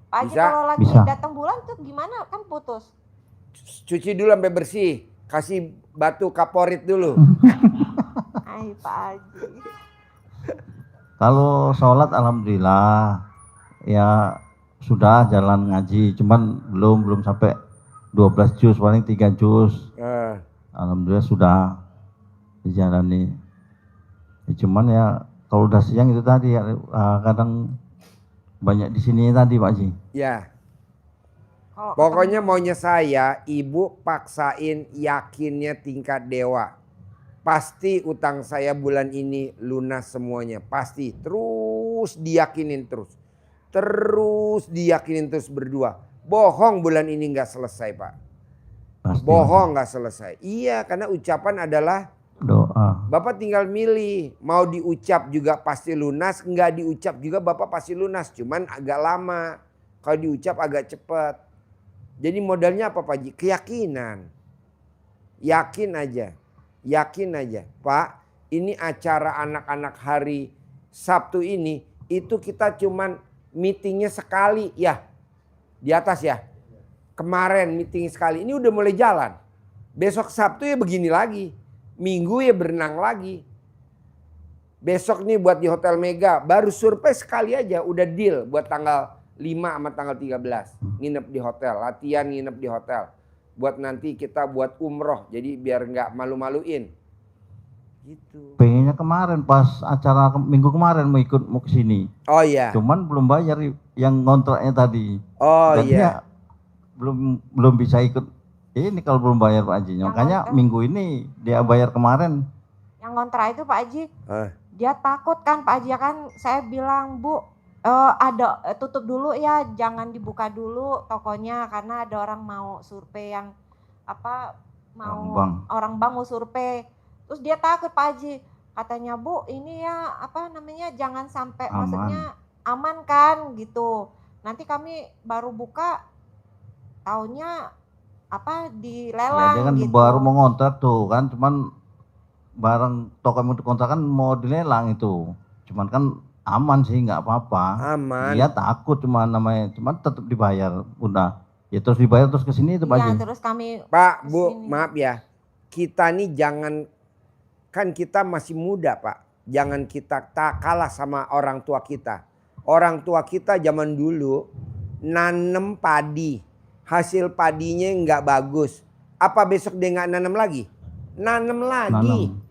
Pak Haji Bisa? kalau lagi Bisa. datang bulan tuh gimana kan putus. Cuci dulu sampai bersih. Kasih batu kaporit dulu. Ay Pak Haji. Kalau sholat alhamdulillah ya sudah jalan ngaji, cuman belum sampai 12 juz, paling 3 juz. Alhamdulillah sudah dijalani. Ya, cuman ya kalau udah siang itu tadi ya, kadang banyak di sini tadi Pak Haji. Ya. Kalau Pokoknya maunya saya, ibu paksain yakinnya tingkat dewa. Pasti utang saya bulan ini lunas semuanya. Pasti. Terus diyakinin terus. Terus diyakinin terus berdua. Bohong bulan ini nggak selesai Pak. Pasti, Bohong nggak selesai. Iya karena ucapan adalah doa. Bapak tinggal milih. Mau diucap juga pasti lunas. Nggak diucap juga Bapak pasti lunas. Cuman agak lama. Kalau diucap agak cepat. Jadi modalnya apa Pak Haji? Keyakinan. Yakin aja. Yakin aja. Pak, ini acara anak-anak hari Sabtu ini. Itu kita cuman meetingnya sekali ya. Di atas ya. Kemarin meeting sekali. Ini udah mulai jalan. Besok Sabtu ya begini lagi. Minggu ya berenang lagi. Besok nih buat di Hotel Mega. Baru survei sekali aja. Udah deal buat tanggal 5 sama tanggal 13. Nginep di hotel. Latihan nginep di hotel. Buat nanti kita buat umroh. Jadi biar nggak malu-maluin. Gitu. Pengennya kemarin pas acara minggu kemarin mau ke sini. Oh iya. Cuman belum bayar yang ngontraknya tadi. Oh Jadi iya. ya belum bisa ikut ini kalau belum bayar Pak Haji. Makanya ngontrak. minggu ini dia bayar kemarin. yang kontra itu Pak Haji, Hah? dia takut kan Pak Haji kan saya bilang Bu tutup dulu ya, jangan dibuka dulu tokonya karena ada orang mau survei yang orang bank mau survei. Terus dia takut Pak Haji, katanya Bu ini ya jangan sampai maksudnya aman kan gitu. Nanti kami baru buka tahunnya dilelang Dia kan gitu. baru mau ngontrak tuh kan, cuman barang toko yang untuk kontrak kan mau dilelang itu. Cuman kan aman sih nggak apa-apa. Aman. Dia takut cuman tetap dibayar udah. Ya terus dibayar terus ke sini itu Pak Haji. Iya, terus kami Pak, Bu, kesini. maaf ya. Kita nih jangan, kan kita masih muda Pak. Jangan kita tak kalah sama orang tua kita. Orang tua kita zaman dulu nanem padi. Hasil padinya nggak bagus. Apa besok dia nggak nanam lagi? Nanam lagi. Nanam.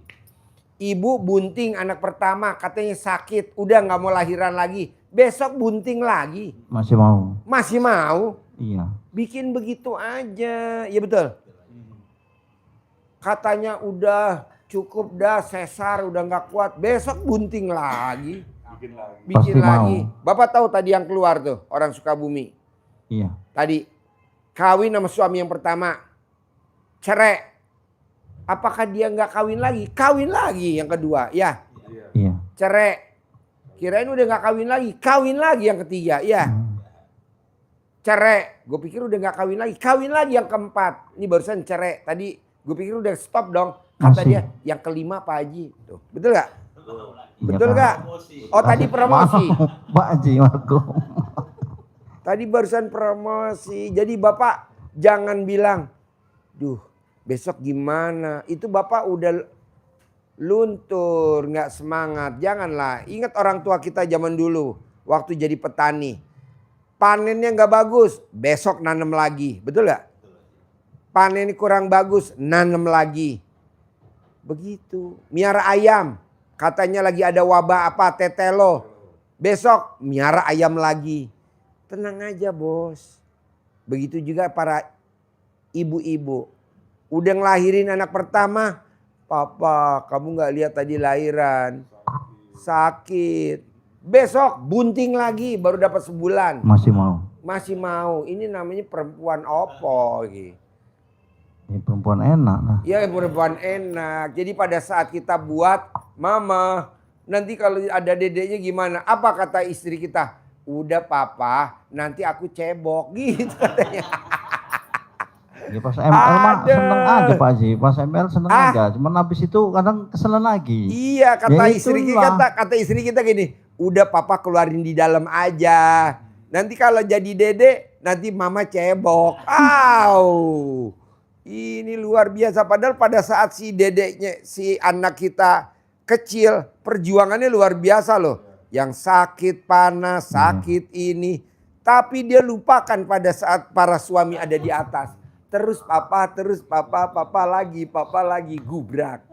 Ibu bunting anak pertama katanya sakit. Udah nggak mau lahiran lagi. besok bunting lagi. Masih mau. Masih mau? Iya. Bikin begitu aja. Iya betul. Katanya udah cukup dah sesar udah nggak kuat. Besok bunting lagi. Bikin lagi. Bikin Pasti lagi. mau. Bapak tahu tadi yang keluar tuh orang Sukabumi. Iya. Tadi kawin sama suami yang pertama. Cerai. Apakah dia nggak kawin lagi? Kawin lagi yang kedua. Ya. Iya. Cerai. Kirain udah nggak kawin lagi. Kawin lagi yang ketiga. Ya. Cerai. Gue pikir udah nggak kawin lagi. Kawin lagi yang keempat. Ini barusan cerai. Tadi gue pikir udah stop dong. Kata Masih. dia yang kelima Pak Haji. Tuh, betul gak? Iya, Betul Pak. gak? Oh tadi promosi. Pak Haji Marco. Tadi barusan promosi. Jadi Bapak jangan bilang, duh besok gimana. Itu Bapak udah luntur, gak semangat. Janganlah. Ingat orang tua kita zaman dulu. Waktu jadi petani. Panennya gak bagus. Besok nanam lagi. Betul gak? Panen kurang bagus. Nanam lagi. Begitu. Miara ayam. Katanya lagi ada wabah apa. Tetelo. Besok miara ayam lagi. Tenang aja bos. Begitu juga para ibu-ibu. Udah ngelahirin anak pertama. Papa kamu gak lihat tadi lahiran. Sakit. Besok bunting lagi baru dapat sebulan. Masih mau. Masih mau. Ini namanya perempuan opo gitu. Ini perempuan enak. Nah. Ya perempuan enak. Jadi pada saat kita buat, mama, nanti kalau ada dedeknya gimana? Apa kata istri kita? Udah papa, nanti aku cebok gitu katanya. Ya pas ML mah Ada. seneng aja Pak Haji. Pas ML seneng Ah. aja. Cuman habis itu kadang keselan lagi. Iya kata Ya istri itulah. kita, kata istri kita gini, udah papa keluarin di dalam aja. Nanti kalau jadi dedek, nanti mama cebok. Au. Ini luar biasa. Padahal pada saat si dedeknya, si anak kita kecil, perjuangannya luar biasa loh. Yang sakit panas, sakit ini. Tapi dia lupakan pada saat para suami ada di atas. Terus papa, papa lagi, gubrak.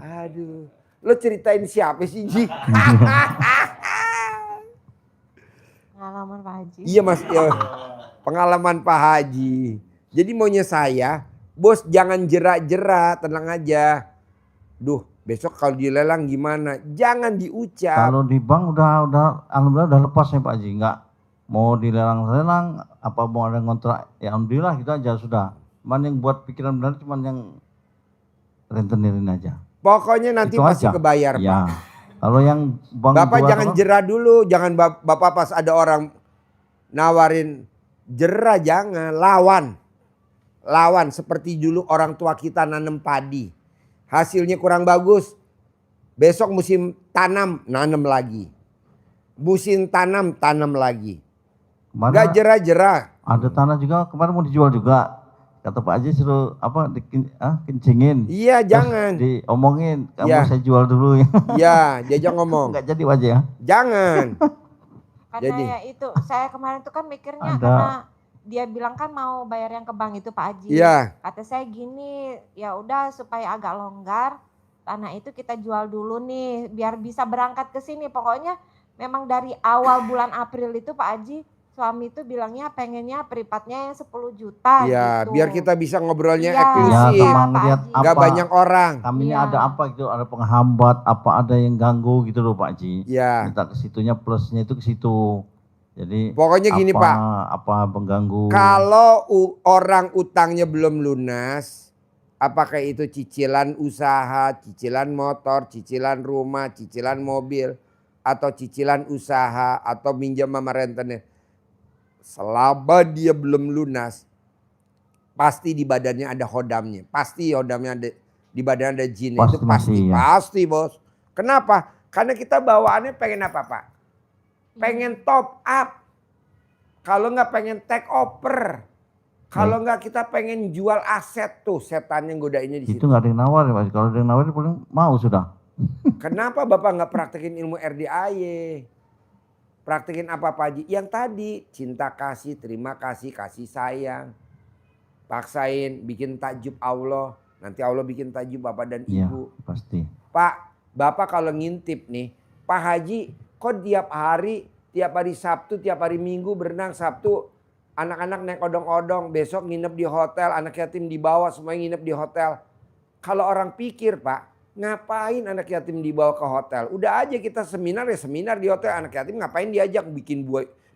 Aduh, lo ceritain siapa sih Ji? Pengalaman Pak Haji. Iya mas, ya, pengalaman Pak Haji. Jadi maunya saya, bos jangan jerak-jerak, tenang aja. Duh, besok kalau dilelang gimana? Jangan diucap. Kalau di bank udah alhamdulillah udah lepas ya Pak Haji. Enggak mau dilelang-lelang apa mau ada kontrak. Ya alhamdulillah gitu aja sudah. Cuman yang buat pikiran benar cuman yang rentenirin aja. Pokoknya nanti Itu pasti aja. kebayar Pak. Ya. Kalau yang bank Bapak dua jangan apa? jerah dulu, jangan Bapak pas ada orang nawarin jerah jangan, lawan. Lawan seperti dulu orang tua kita nanam padi. Hasilnya kurang bagus. Besok musim tanam, nanam lagi. Musim tanam, tanam lagi. Kemarin Gak jerah-jerah. ada tanah juga kemarin mau dijual juga. Kata Pak Haji suruh apa kencingin. Iya Terus jangan. diomongin kamu Ya. saya jual dulu ya. Ya diajak ngomong. Enggak jadi Pak Haji ya. Jangan. Karena Jadi. ya itu, saya kemarin tuh kan mikirnya Ada. karena dia bilang kan mau bayar yang ke bank itu Pak Haji. Iya. Kata saya gini, ya udah supaya agak longgar, tanah itu kita jual dulu nih, biar bisa berangkat ke sini. Pokoknya memang dari awal bulan April itu Pak Haji, suami itu bilangnya pengennya peripatnya yang 10 juta Iya, gitu. biar kita bisa ngobrolnya Iya. Ya eksklusif. sama Pak ngeliat Haji. apa Gak banyak orang. kami ini Iya. ada apa gitu, ada penghambat, apa ada yang ganggu gitu loh Pak Haji. Ya. Kita ke situnya plusnya itu ke situ. Jadi Pokoknya gini apa, Pak. apa pengganggu. Kalau orang utangnya belum lunas, apakah itu cicilan usaha, cicilan motor, cicilan rumah, cicilan mobil, atau cicilan usaha, atau minjam sama rentenir. Selama dia belum lunas, pasti di badannya ada hodamnya. Pasti hodamnya ada, di badan ada jinnya. Pasti Itu pasti, masih, ya. pasti bos. Kenapa? Karena kita bawaannya pengen apa Pak? Pengen top up. Kalau nggak pengen take over. Kalau nggak kita pengen jual aset tuh, setannya godainnya di Itu situ. nggak ada yang nawarin Pak. Kalau ada yang nawarin paling mau sudah. Kenapa Bapak nggak praktekin ilmu RDAY? Praktekin apa Pak Haji? Yang tadi, cinta kasih, terima kasih, kasih sayang. Paksain, bikin takjub Allah. Nanti Allah bikin takjub Bapak dan Iya Ibu. pasti. Pak, Bapak kalau ngintip nih, Pak Haji kok tiap hari tiap hari Sabtu, tiap hari Minggu berenang. Sabtu anak-anak naik odong-odong, besok nginep di hotel, anak yatim dibawa semuanya nginep di hotel. Kalau orang pikir Pak, ngapain anak yatim dibawa ke hotel? Udah aja kita seminar ya seminar di hotel, anak yatim ngapain diajak bikin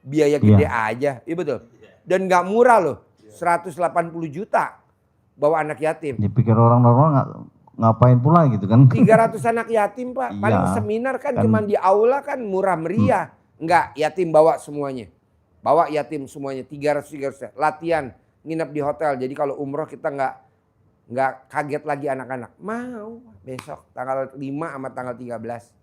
biaya gede aja. Iya betul. Dan gak murah loh, 180 juta bawa anak yatim. Dipikir orang normal ngapain pula gitu kan. 300 anak yatim Pak, paling Iya, seminar kan kan. cuman di aula kan murah meriah. Enggak, yatim bawa semuanya. Bawa yatim semuanya, 300 latihan, nginep di hotel. Jadi kalau umroh kita nggak kaget lagi anak-anak. Mau besok tanggal 5 sama tanggal 13.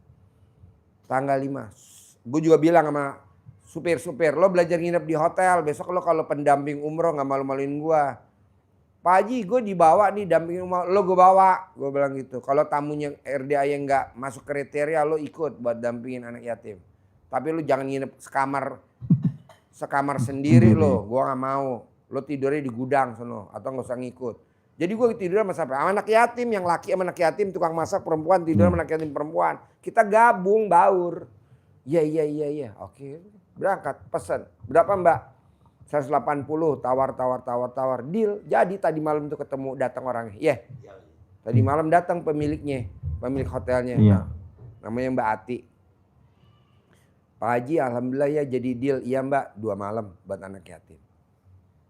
Tanggal 5. Gue juga bilang sama supir-supir, lo belajar nginep di hotel. Besok lo kalau pendamping umroh nggak malu-maluin gue. Pak Haji, gue dibawa nih dampingin umroh, lo gue bawa. Gue bilang gitu. Kalau tamunya RDA yang nggak masuk kriteria, lo ikut buat dampingin anak yatim. Tapi lo jangan nginep sekamar sendiri lo. Gue nggak mau. Lo tidurnya di gudang sono atau nggak usah ngikut. Jadi gue tidur sama siapa? Sama anak yatim, yang laki sama anak yatim, tukang masak perempuan tidur sama anak yatim perempuan. Kita gabung baur. Iya. Oke, berangkat pesan. Berapa Mbak? 180, tawar. Deal. Jadi tadi malam itu ketemu datang orangnya. Tadi malam datang pemiliknya, pemilik hotelnya. Nah, namanya Mbak Ati. Pak Haji, alhamdulillah ya jadi deal. Iya Mbak, 2 malam buat anak yatim.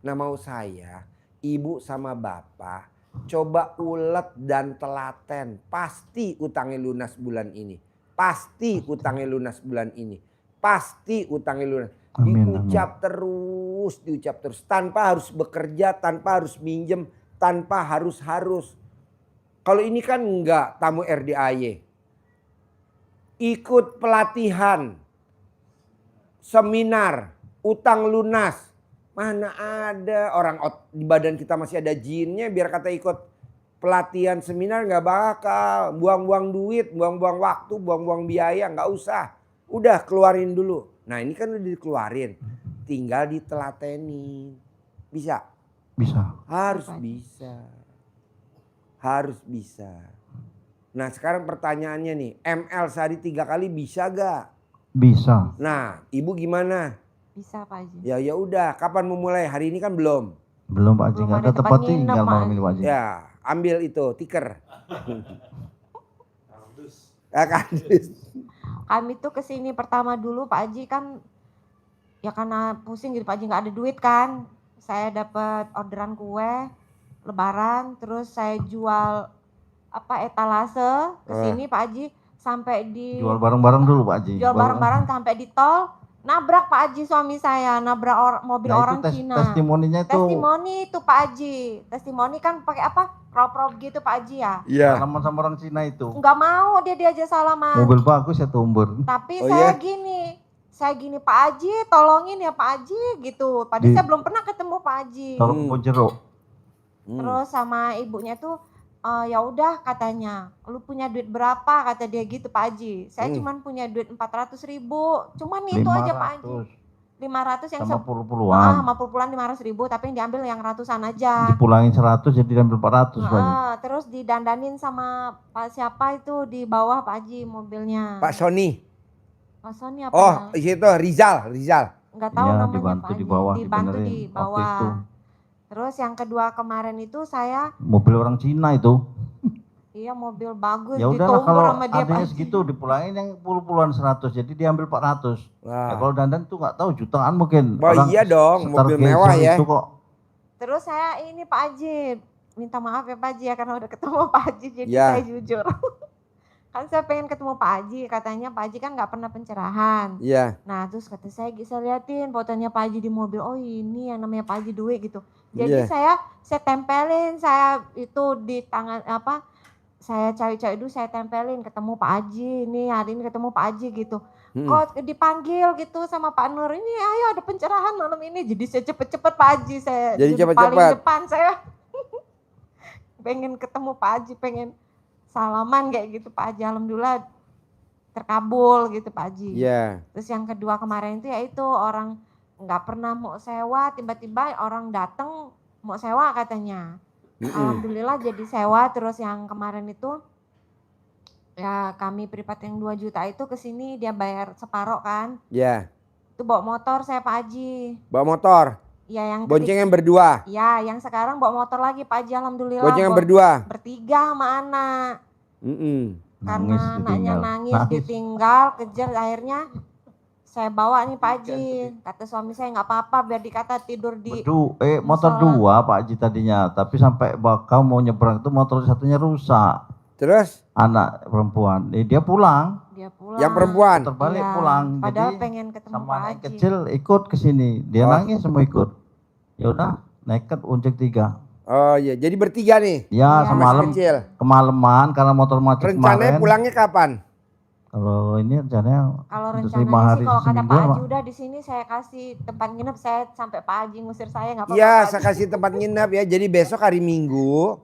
Nah mau saya, ibu sama bapak coba ulet dan telaten. Pasti utangnya lunas bulan ini. Pasti utangnya lunas bulan ini. Pasti utangnya lunas. Diucap terus. Tanpa harus bekerja, tanpa harus minjem, tanpa harus. Kalau ini kan enggak tamu RDAY. Ikut pelatihan, seminar, utang lunas. Mana ada orang di badan kita masih ada jinnya biar kata ikut pelatihan seminar nggak bakal. Buang-buang duit, buang-buang waktu, buang-buang biaya nggak usah. Udah keluarin dulu. Nah ini kan udah dikeluarin. Tinggal ditelatenin. Bisa? Bisa. Harus bisa. Nah sekarang pertanyaannya nih. ML sehari 3 kali bisa gak? Bisa. Nah ibu gimana? Bisa Pak Haji. Ya udah, kapan mau mulai? Hari ini kan belum. Belum Pak Haji, Belum nggak ada ada tempat tempat tinggal nginep, malam Pak ini Pak Haji. Ya, ambil itu tiker. Kardus. Kami tuh kesini pertama dulu Pak Haji kan ya karena pusing gitu Pak Haji nggak ada duit kan. Saya dapat orderan kue lebaran terus saya jual etalase kesini Pak Haji sampai di Jual barang-barang dulu Pak Haji. jual barang-barang sampai di tol nabrak Pak Haji suami saya nabrak mobil Nah, orang itu Cina. testimoninya itu Testimoni itu Pak Haji. Testimoni kan pakai prop gitu Pak Haji ya. Iya. salaman sama orang Cina itu. Enggak mau dia diajak salaman. Mobil bagus ya tumbur. Tapi Oh, saya iya? gini Pak Haji tolongin ya Pak Haji gitu. Padahal saya belum pernah ketemu Pak Haji. Kalau kebun jeruk. Terus sama ibunya tuh ya udah katanya, lu punya duit berapa kata dia gitu Pak Haji. Saya cuman punya duit 400.000. Cuman itu aja Pak Haji. 500 yang sama puluh-puluhan. sama puluhan 500.000 tapi yang diambil yang ratusan aja. Dipulangin 100 jadi diambil 400 Pak Haji. Terus didandanin sama Pak siapa itu di bawah Pak Haji mobilnya. Pak Sony. Pak Sony apa? Oh itu Rizal. Enggak tahu Iya, namanya dibantu Pak di Haji. bawah, Dibantu dibenerin di waktu bawah. itu. Terus yang kedua kemarin itu saya Mobil orang Cina itu. iya mobil bagus Ya udahlah ditumbur kalau sama dia Pak adanya Haji. segitu dipulangin yang puluh-puluhan 100 jadi diambil 400. Wah. Ya, kalau dandan tuh nggak tahu jutaan mungkin. Oh, iya dong, mobil Stargazer mewah ya. Itu kok. Terus saya ini Pak Haji minta maaf ya Pak Haji ya karena udah ketemu Pak Haji jadi Ya. saya jujur. Kan saya pengen ketemu Pak Haji katanya Pak Haji kan nggak pernah pencerahan. Iya. Nah terus kata saya liatin fotonya Pak Haji di mobil. Oh ini yang namanya Pak Haji duit gitu. Jadi Iya. saya tempelin saya itu di tangan saya cari-cari dulu saya tempelin ketemu Pak Haji. Ini hari ini ketemu Pak Haji gitu. Kok dipanggil gitu sama Pak Nur ini ayo ada pencerahan malam ini. Jadi saya cepet-cepet Pak Haji saya Jadi duduk paling cepet-cepet. depan saya. Pengen ketemu Pak Haji, pengen salaman kayak gitu Pak Haji. Alhamdulillah terkabul gitu Pak Haji. Iya. Terus yang kedua kemarin itu yaitu orang nggak pernah mau sewa, tiba-tiba orang datang mau sewa katanya. Alhamdulillah jadi sewa. Terus yang kemarin itu ya kami privat yang 2 juta itu kesini dia bayar separoh kan. Iya. Itu bawa motor saya Pak Haji. Bawa motor. Ya yang Bonceng yang berdua. Ya yang sekarang bawa motor lagi Pak Haji alhamdulillah. Bonceng yang berdua. Bertiga sama anak. Nangis Karena anaknya ditinggal. nangis ditinggal, kejar akhirnya saya bawa nih Pak Haji. Kata suami saya nggak apa-apa biar dikata tidur di Motor musola. 2 Pak Haji tadinya, tapi sampai bakal mau nyebrang itu motor satunya rusak. Terus Anak perempuan, dia pulang, Dia pulang. yang perempuan. terbalik Iya, pulang. Padahal Jadi pengen ketemu sama Pak anak Haji. kecil ikut ke sini, dia Oh. nangis semua ikut. Ya udah, nekat Bonceng 3. Oh iya, jadi bertiga nih. Ya Iya. semalam Masih kecil. kemalaman karena motor macet Rencananya kemarin. pulangnya kapan? Kalau ini rencananya Kalau untuk rencananya 5 hari sih kalau kata Pak semingguan, Haji Pak. udah di sini saya kasih tempat nginep saya sampai Pak Haji ngusir saya nggak apa-apa. Iya, Pak saya Haji. kasih tempat nginep ya. Jadi besok hari Minggu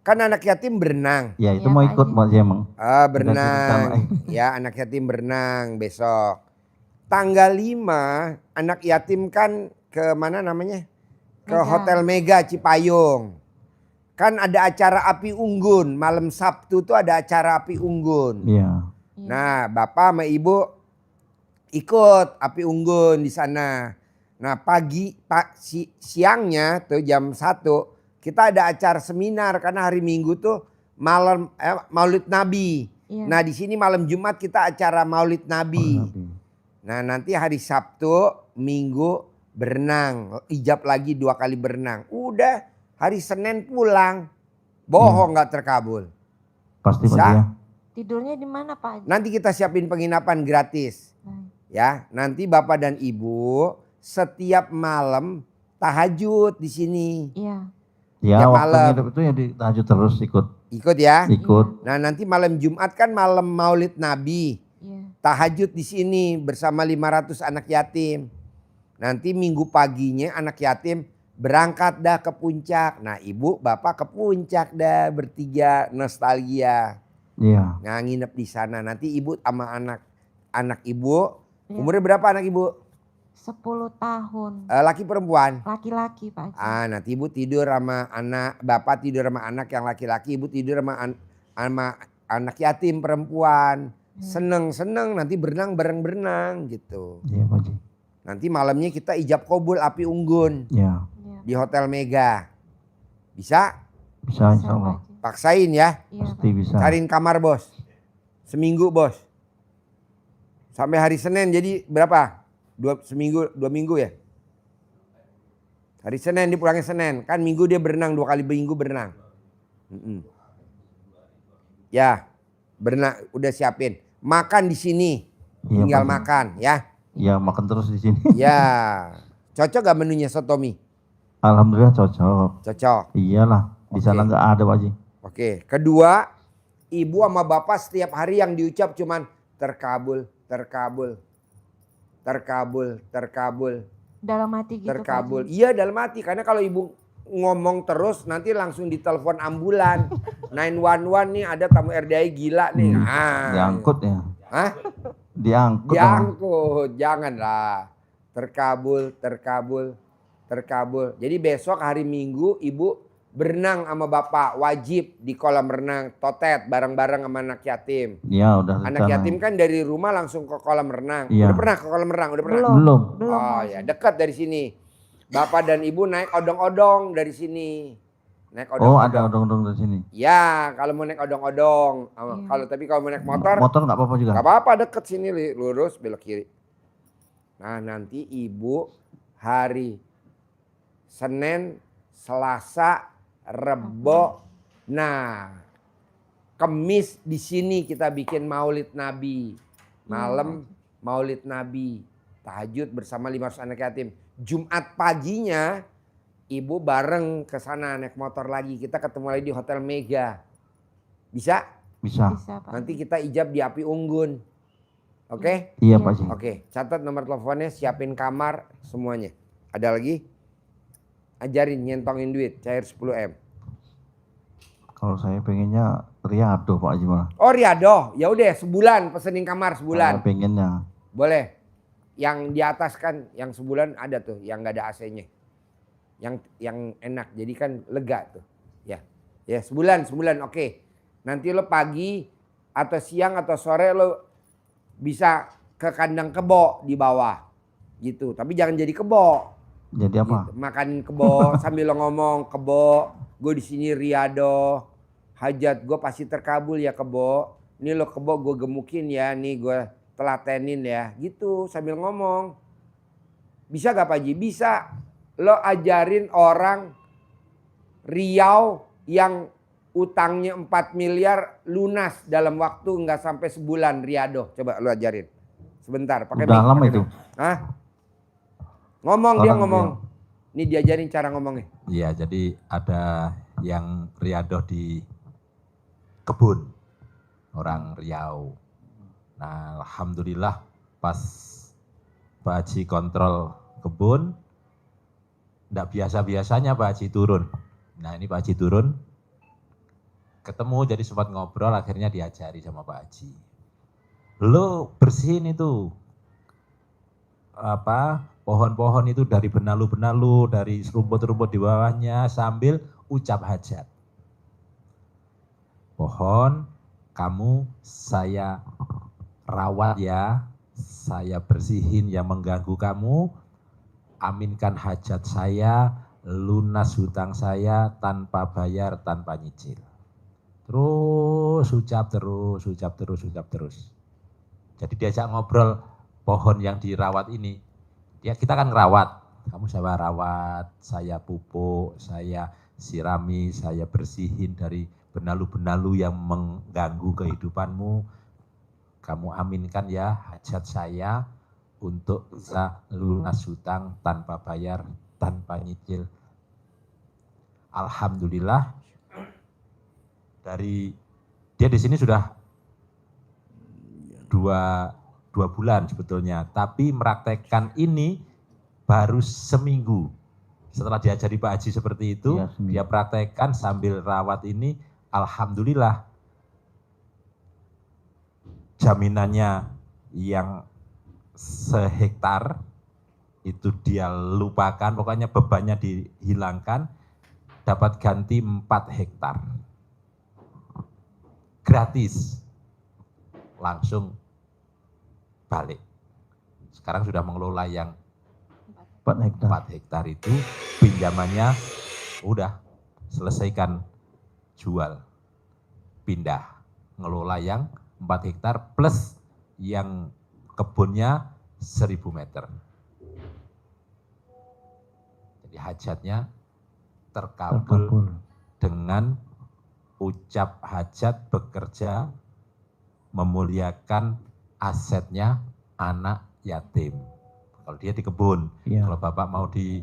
kan anak yatim berenang. Ya itu Iya, mau Pak ikut Haji. Mas emang. Ah, Dikasih berenang. rencana. Ya, anak yatim berenang besok. Tanggal 5 anak yatim kan ke mana namanya? Ke Mega. Hotel Mega Cipayung. Kan ada acara api unggun. Malam Sabtu tuh ada acara api unggun. Iya. Iya. Nah, Bapak sama Ibu ikut api unggun di sana. Nah, siangnya tuh jam 1 kita ada acara seminar karena hari Minggu tuh malam Maulid Nabi. Iya. Nah, di sini malam Jumat kita acara Maulid Nabi. Nah, nanti hari Sabtu, Minggu berenang, ijab lagi 2 kali berenang. Udah hari Senin pulang. Bohong nggak terkabul. Pasti Pak Bisa? ya. Tidurnya di mana Pak Haji? Nanti kita siapin penginapan gratis. Baik. Ya, nanti Bapak dan Ibu setiap malam tahajud di sini. Iya. Ya Tiap waktu malam. nginep itu ya di tahajud terus ikut. Ikut ya. Ikut. Nah, nanti malam Jumat kan malam Maulid Nabi. Iya. Tahajud di sini bersama 500 anak yatim. Nanti Minggu paginya anak yatim berangkat dah ke puncak. Nah, Ibu, Bapak ke puncak dah bertiga nostalgia. Iya. Nah, nginep di sana. Nanti Ibu sama anak Ibu. Iya. Umurnya berapa anak Ibu? 10 tahun. Laki perempuan? Laki-laki Pak Haji. Nanti Ibu tidur sama anak, Bapak tidur sama anak yang laki-laki, Ibu tidur sama anak yatim perempuan. Seneng-seneng nanti berenang gitu. Iya Pak Haji. Nanti malamnya kita ijab kabul api unggun Iya. Iya. di Hotel Mega. Bisa? Bisa Bisa, insya Allah. Pak Haji. Paksain ya. Iya, Pasti Pak. bisa. Cariin kamar bos. Seminggu bos. Sampai hari Senin jadi berapa? 2 minggu ya? Hari Senin dia pulangnya Senin. Kan Minggu dia berenang 2 kali minggu berenang. Ya, berenang udah siapin. Makan di sini. Iya, Tinggal Pak. makan ya. Iya makan terus di sini. Ya. Cocok gak menunya sotomi? Alhamdulillah cocok. Cocok. Iyalah. Di sana Oke. nggak ada Pak Haji. Oke. Kedua, Ibu sama Bapak setiap hari yang diucap cuman terkabul, terkabul, terkabul, terkabul, Dalam hati gitu Pak terkabul. Haji. Iya dalam hati. Karena kalau Ibu ngomong terus nanti langsung ditelepon ambulan. 911 nih ada tamu RDI gila nih. Diangkut ya. Hah? Diangkut. Diangkut. Janganlah. Terkabul, terkabul, terkabul. Jadi besok hari Minggu Ibu berenang sama Bapak. Wajib di kolam renang. Totet bareng-bareng sama anak yatim. Iya udah Anak rencana. yatim kan dari rumah langsung ke kolam renang. Iya. Udah pernah ke kolam renang? Udah pernah? Belum. Belum. Oh Pak ya Haji. dekat dari sini. Bapak dan Ibu naik odong-odong dari sini. Naik Oh odong-odong. ada odong-odong dari sini. Ya kalau mau naik odong-odong. Iya. Tapi kalau mau naik motor. Motor nggak apa-apa juga. Gak apa-apa deket sini lurus belok kiri. Nah nanti Ibu hari Senin, Selasa, Rebo. Nah Kemis di sini kita bikin Maulid Nabi. Malam Maulid Nabi. Tahajud bersama 500 anak yatim. Jumat paginya Ibu bareng ke sana naik motor lagi. Kita ketemu lagi di Hotel Mega. Bisa? Bisa. Bisa Pak. Nanti kita ijab di api unggun. Oke? Iya Iya. Pak Haji. Oke, catat nomor teleponnya, siapin kamar semuanya. Ada lagi? Ajarin nyentongin duit, cair 10M. Kalau saya pengennya Riyado Pak Haji malah. Oh Riyado, ya udah sebulan pesenin kamar sebulan. Saya pengennya. Boleh. Yang di atas kan yang sebulan ada tuh, yang nggak ada AC-nya. Yang enak, jadi kan lega tuh. Ya. Ya, sebulan oke. Nanti lo pagi atau siang atau sore lo bisa ke kandang kebo di bawah. gitu. Tapi jangan jadi kebo. Jadi apa? Gitu. Makanin kebo sambil lo ngomong kebo, gue di sini riado, hajat gue pasti terkabul ya kebo. Ini lo kebo gue gemukin ya, nih gue telatenin ya, gitu sambil ngomong. Bisa gak Pak Haji? Bisa. Lo ajarin orang Riau yang utangnya 4 miliar lunas dalam waktu nggak sampai sebulan riado. Coba lo ajarin. Sebentar, pakai Udah mic, lama pakai itu. mic. Hah? Ngomong dia Orang ngomong. Ini diajarin cara ngomongnya. Iya, jadi ada yang riadoh di kebun, orang Riau. Nah, alhamdulillah pas Pak Haji kontrol kebun, enggak biasa-biasanya Pak Haji turun. Nah, ini Pak Haji turun, ketemu jadi sempat ngobrol, akhirnya diajari sama Pak Haji. Lo bersihin itu pohon-pohon itu dari benalu-benalu, dari rumput-rumput di bawahnya sambil ucap hajat. Pohon kamu saya rawat ya, saya bersihin yang mengganggu kamu, aminkan hajat saya, lunas hutang saya tanpa bayar, tanpa nyicil. Terus ucap terus, ucap terus, ucap terus. Jadi diajak ngobrol pohon yang dirawat ini. Ya kita kan ngerawat, kamu saya rawat, saya pupuk, saya sirami, saya bersihin dari benalu-benalu yang mengganggu kehidupanmu. Kamu aminkan ya hajat saya untuk bisa lunas hutang tanpa bayar, tanpa nyicil. Alhamdulillah dari dia di sini sudah dua bulan sebetulnya, tapi meraktekkan ini baru seminggu. Setelah diajari Pak Haji seperti itu, Ya, dia praktekkan sambil rawat ini, alhamdulillah jaminannya yang sehektar itu dia lupakan, pokoknya bebannya dihilangkan, dapat ganti 4 hektar. Gratis. Langsung balik. Sekarang sudah mengelola yang 4 hektar. 4 hektar itu pinjamannya udah selesaikan, jual, pindah, ngelola yang 4 hektar plus yang kebunnya 1000 meter. Jadi hajatnya terkabul dengan ucap hajat, bekerja, memuliakan asetnya anak yatim. Kalau dia di kebun, kalau bapak mau di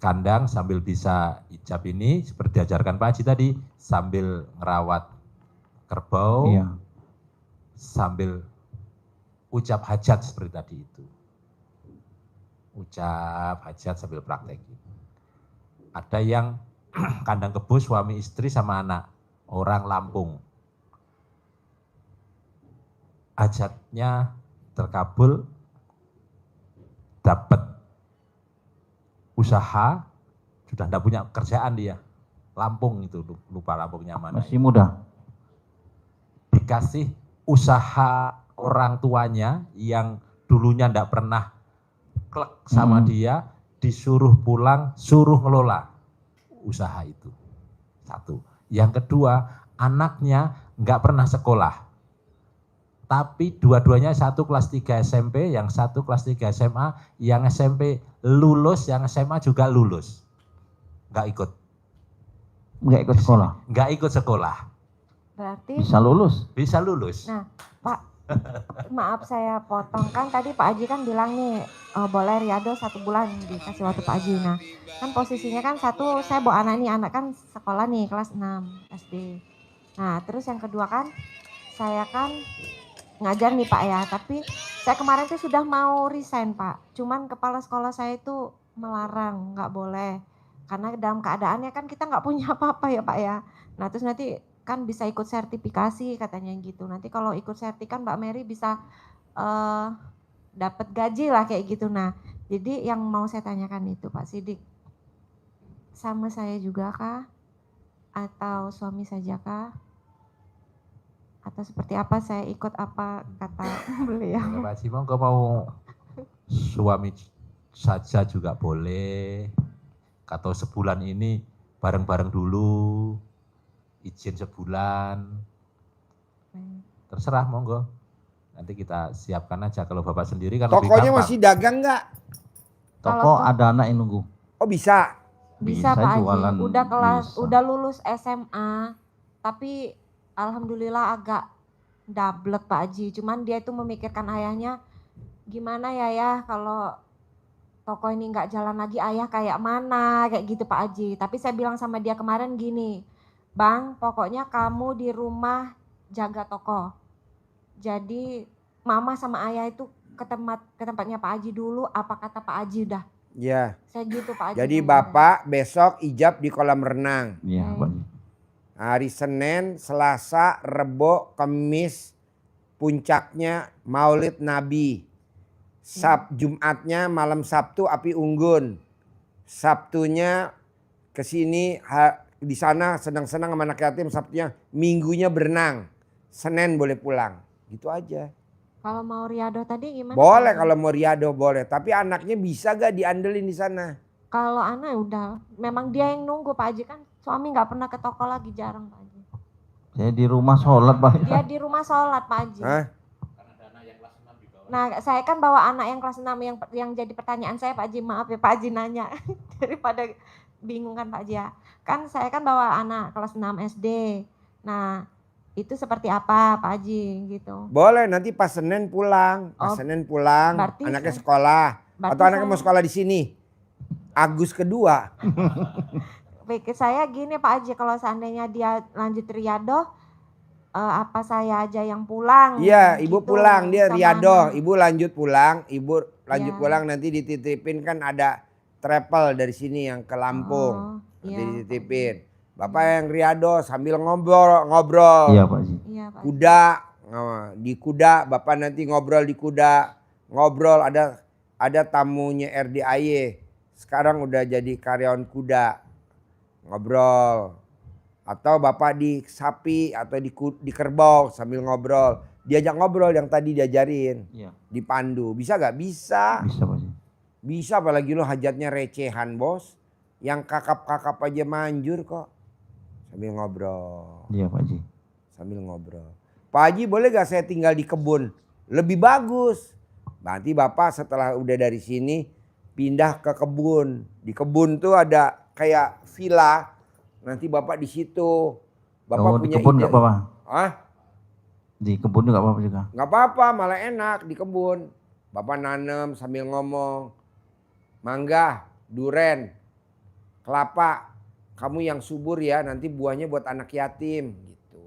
kandang sambil bisa ijab ini, seperti diajarkan Pak Haji tadi, sambil ngerawat kerbau, sambil ucap hajat seperti tadi itu. Ucap hajat sambil praktekin. Ada yang kandang kebun suami istri sama anak, orang Lampung. Hajatnya terkabul, dapat usaha, sudah tidak punya kerjaan dia. Lampung itu, lupa Lampungnya mana. Masih muda. Dikasih usaha orang tuanya yang dulunya tidak pernah klek sama dia, disuruh pulang, suruh ngelola usaha itu. Satu. Yang kedua, anaknya nggak pernah sekolah. Tapi dua-duanya satu kelas 3 SMP, yang satu kelas 3 SMA, yang SMP lulus, yang SMA juga lulus. Nggak ikut. Nggak ikut sekolah. Nggak ikut sekolah. Berarti Bisa lulus. Bisa lulus. Nah, Pak, maaf saya potong, kan tadi Pak Haji kan bilang nih boleh riado 1 bulan dikasih waktu Pak Haji. Nah, kan posisinya kan satu saya bawa anak kan sekolah nih kelas 6 SD. Nah, terus yang kedua kan saya kan ngajar nih Pak ya, tapi saya kemarin tuh sudah mau resign Pak. Cuman kepala sekolah saya itu melarang, nggak boleh. Karena dalam keadaannya kan kita nggak punya apa-apa ya Pak ya. Nah terus nanti kan bisa ikut sertifikasi katanya gitu. Nanti kalau ikut serti kan Mbak Mary bisa dapat gaji lah kayak gitu. Nah jadi yang mau saya tanyakan itu Pak Sidik, sama saya juga kah? Atau suami saja kah? Atau seperti apa, saya ikut apa kata beliau? Pak Haji mau suami saja juga boleh, atau sebulan ini bareng-bareng dulu, izin sebulan, terserah monggo. Nanti kita siapkan aja, kalau Bapak sendiri kan lebih Tokonya gampang. masih dagang nggak? Toko Kalau ada anak yang nunggu. Oh bisa. Bisa Bisa Pak jualan, Haji, bisa. udah lulus SMA, tapi alhamdulillah agak dablek Pak Haji. Cuman dia itu memikirkan ayahnya, gimana ya kalau toko ini nggak jalan lagi, ayah kayak mana, kayak gitu Pak Haji. Tapi saya bilang sama dia kemarin gini, Bang, pokoknya kamu di rumah jaga toko. Jadi mama sama ayah itu ke tempatnya Pak Haji dulu, apa kata Pak Haji udah. Ya. Saya gitu Pak Haji. Jadi kemarin. Bapak besok ijab di kolam renang. Iya, Pak Haji. Hari Senin, Selasa, Rebo, Kamis puncaknya Maulid Nabi. Jumatnya malam Sabtu api unggun. Sabtunya ke sini di sana senang-senang sama anak yatim, Sabtunya Minggunya berenang. Senin boleh pulang. Gitu aja. Kalau mau riado tadi gimana? Boleh Pak? kalau mau riado boleh, tapi anaknya bisa gak diandelin di sana? Kalau anak udah, memang dia yang nunggu Pak Haji, kan suami nggak pernah ke toko lagi, jarang Pak Haji. Saya di rumah sholat, Pak. Dia di rumah sholat Pak Haji. Hah? Nah saya kan bawa anak yang kelas 6 yang jadi pertanyaan saya Pak Haji, maaf ya Pak Haji nanya daripada bingung kan Pak Haji ya. Kan saya kan bawa anak kelas 6 SD. Nah itu seperti apa Pak Haji gitu. Boleh, nanti pas Senin pulang. Pas Oh, Senin pulang, berarti anaknya saya- sekolah. berarti Atau anaknya saya- mau sekolah di sini. Agus kedua. Pikir saya gini Pak Haji, kalau seandainya dia lanjut riado, apa saya aja yang pulang? Iya, ibu gitu, pulang, dia sama riado. anak. Ibu lanjut pulang, Iya. pulang nanti dititipin, kan ada travel dari sini yang ke Lampung. Oh, Nanti iya, dititipin. Bapak yang riado sambil ngobrol. Iya, Pak Haji. Iya Pak Haji. Kuda, di kuda, Bapak nanti ngobrol di kuda. Ngobrol, ada tamunya RDAY. Sekarang udah jadi karyawan kuda. Ngobrol. Atau Bapak di sapi atau di kerbau sambil ngobrol. Diajak ngobrol yang tadi diajarin. Iya. Dipandu. Bisa gak? Bisa. Bisa, Pak Haji. Bisa, apalagi lo hajatnya recehan bos. Yang kakap-kakap aja manjur kok. Sambil ngobrol. Iya, Pak Haji. Sambil ngobrol. Pak Haji boleh gak saya tinggal di kebun? Lebih bagus. Nanti Bapak setelah udah dari sini pindah ke kebun. Di kebun tuh ada kayak villa. Nanti Bapak di situ. Bapak Oh, di punya kebun ide. nggak apa-apa? Ah, Di kebun juga apa-apa juga? nggak apa-apa, malah enak di kebun. Bapak nanem sambil ngomong, mangga, duren, kelapa, kamu yang subur ya, nanti buahnya buat anak yatim gitu.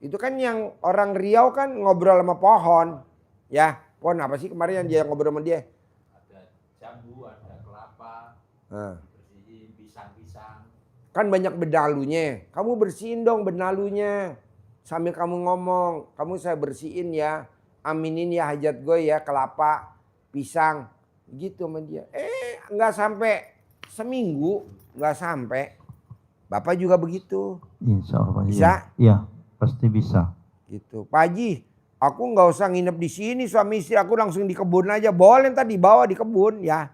Itu kan yang orang Riau kan ngobrol sama pohon, ya. Pohon apa sih kemarin yang dia ngobrol sama dia? Ada jambu, ada kelapa, Nah. bersihin pisang-pisang. Kan banyak benalunya. Kamu bersihin dong benalunya. Sambil kamu ngomong, kamu saya bersihin ya. Aminin ya hajat gue ya, kelapa, pisang. Gitu sama dia. Nggak sampai seminggu, nggak sampai. Bapak juga begitu. Insya Allah, Pak Haji. Bisa? Iya, pasti bisa. Gitu. Pak Haji, aku nggak usah nginep di sini suami istri, aku langsung di kebun aja. Boleh tadi bawa di kebun ya.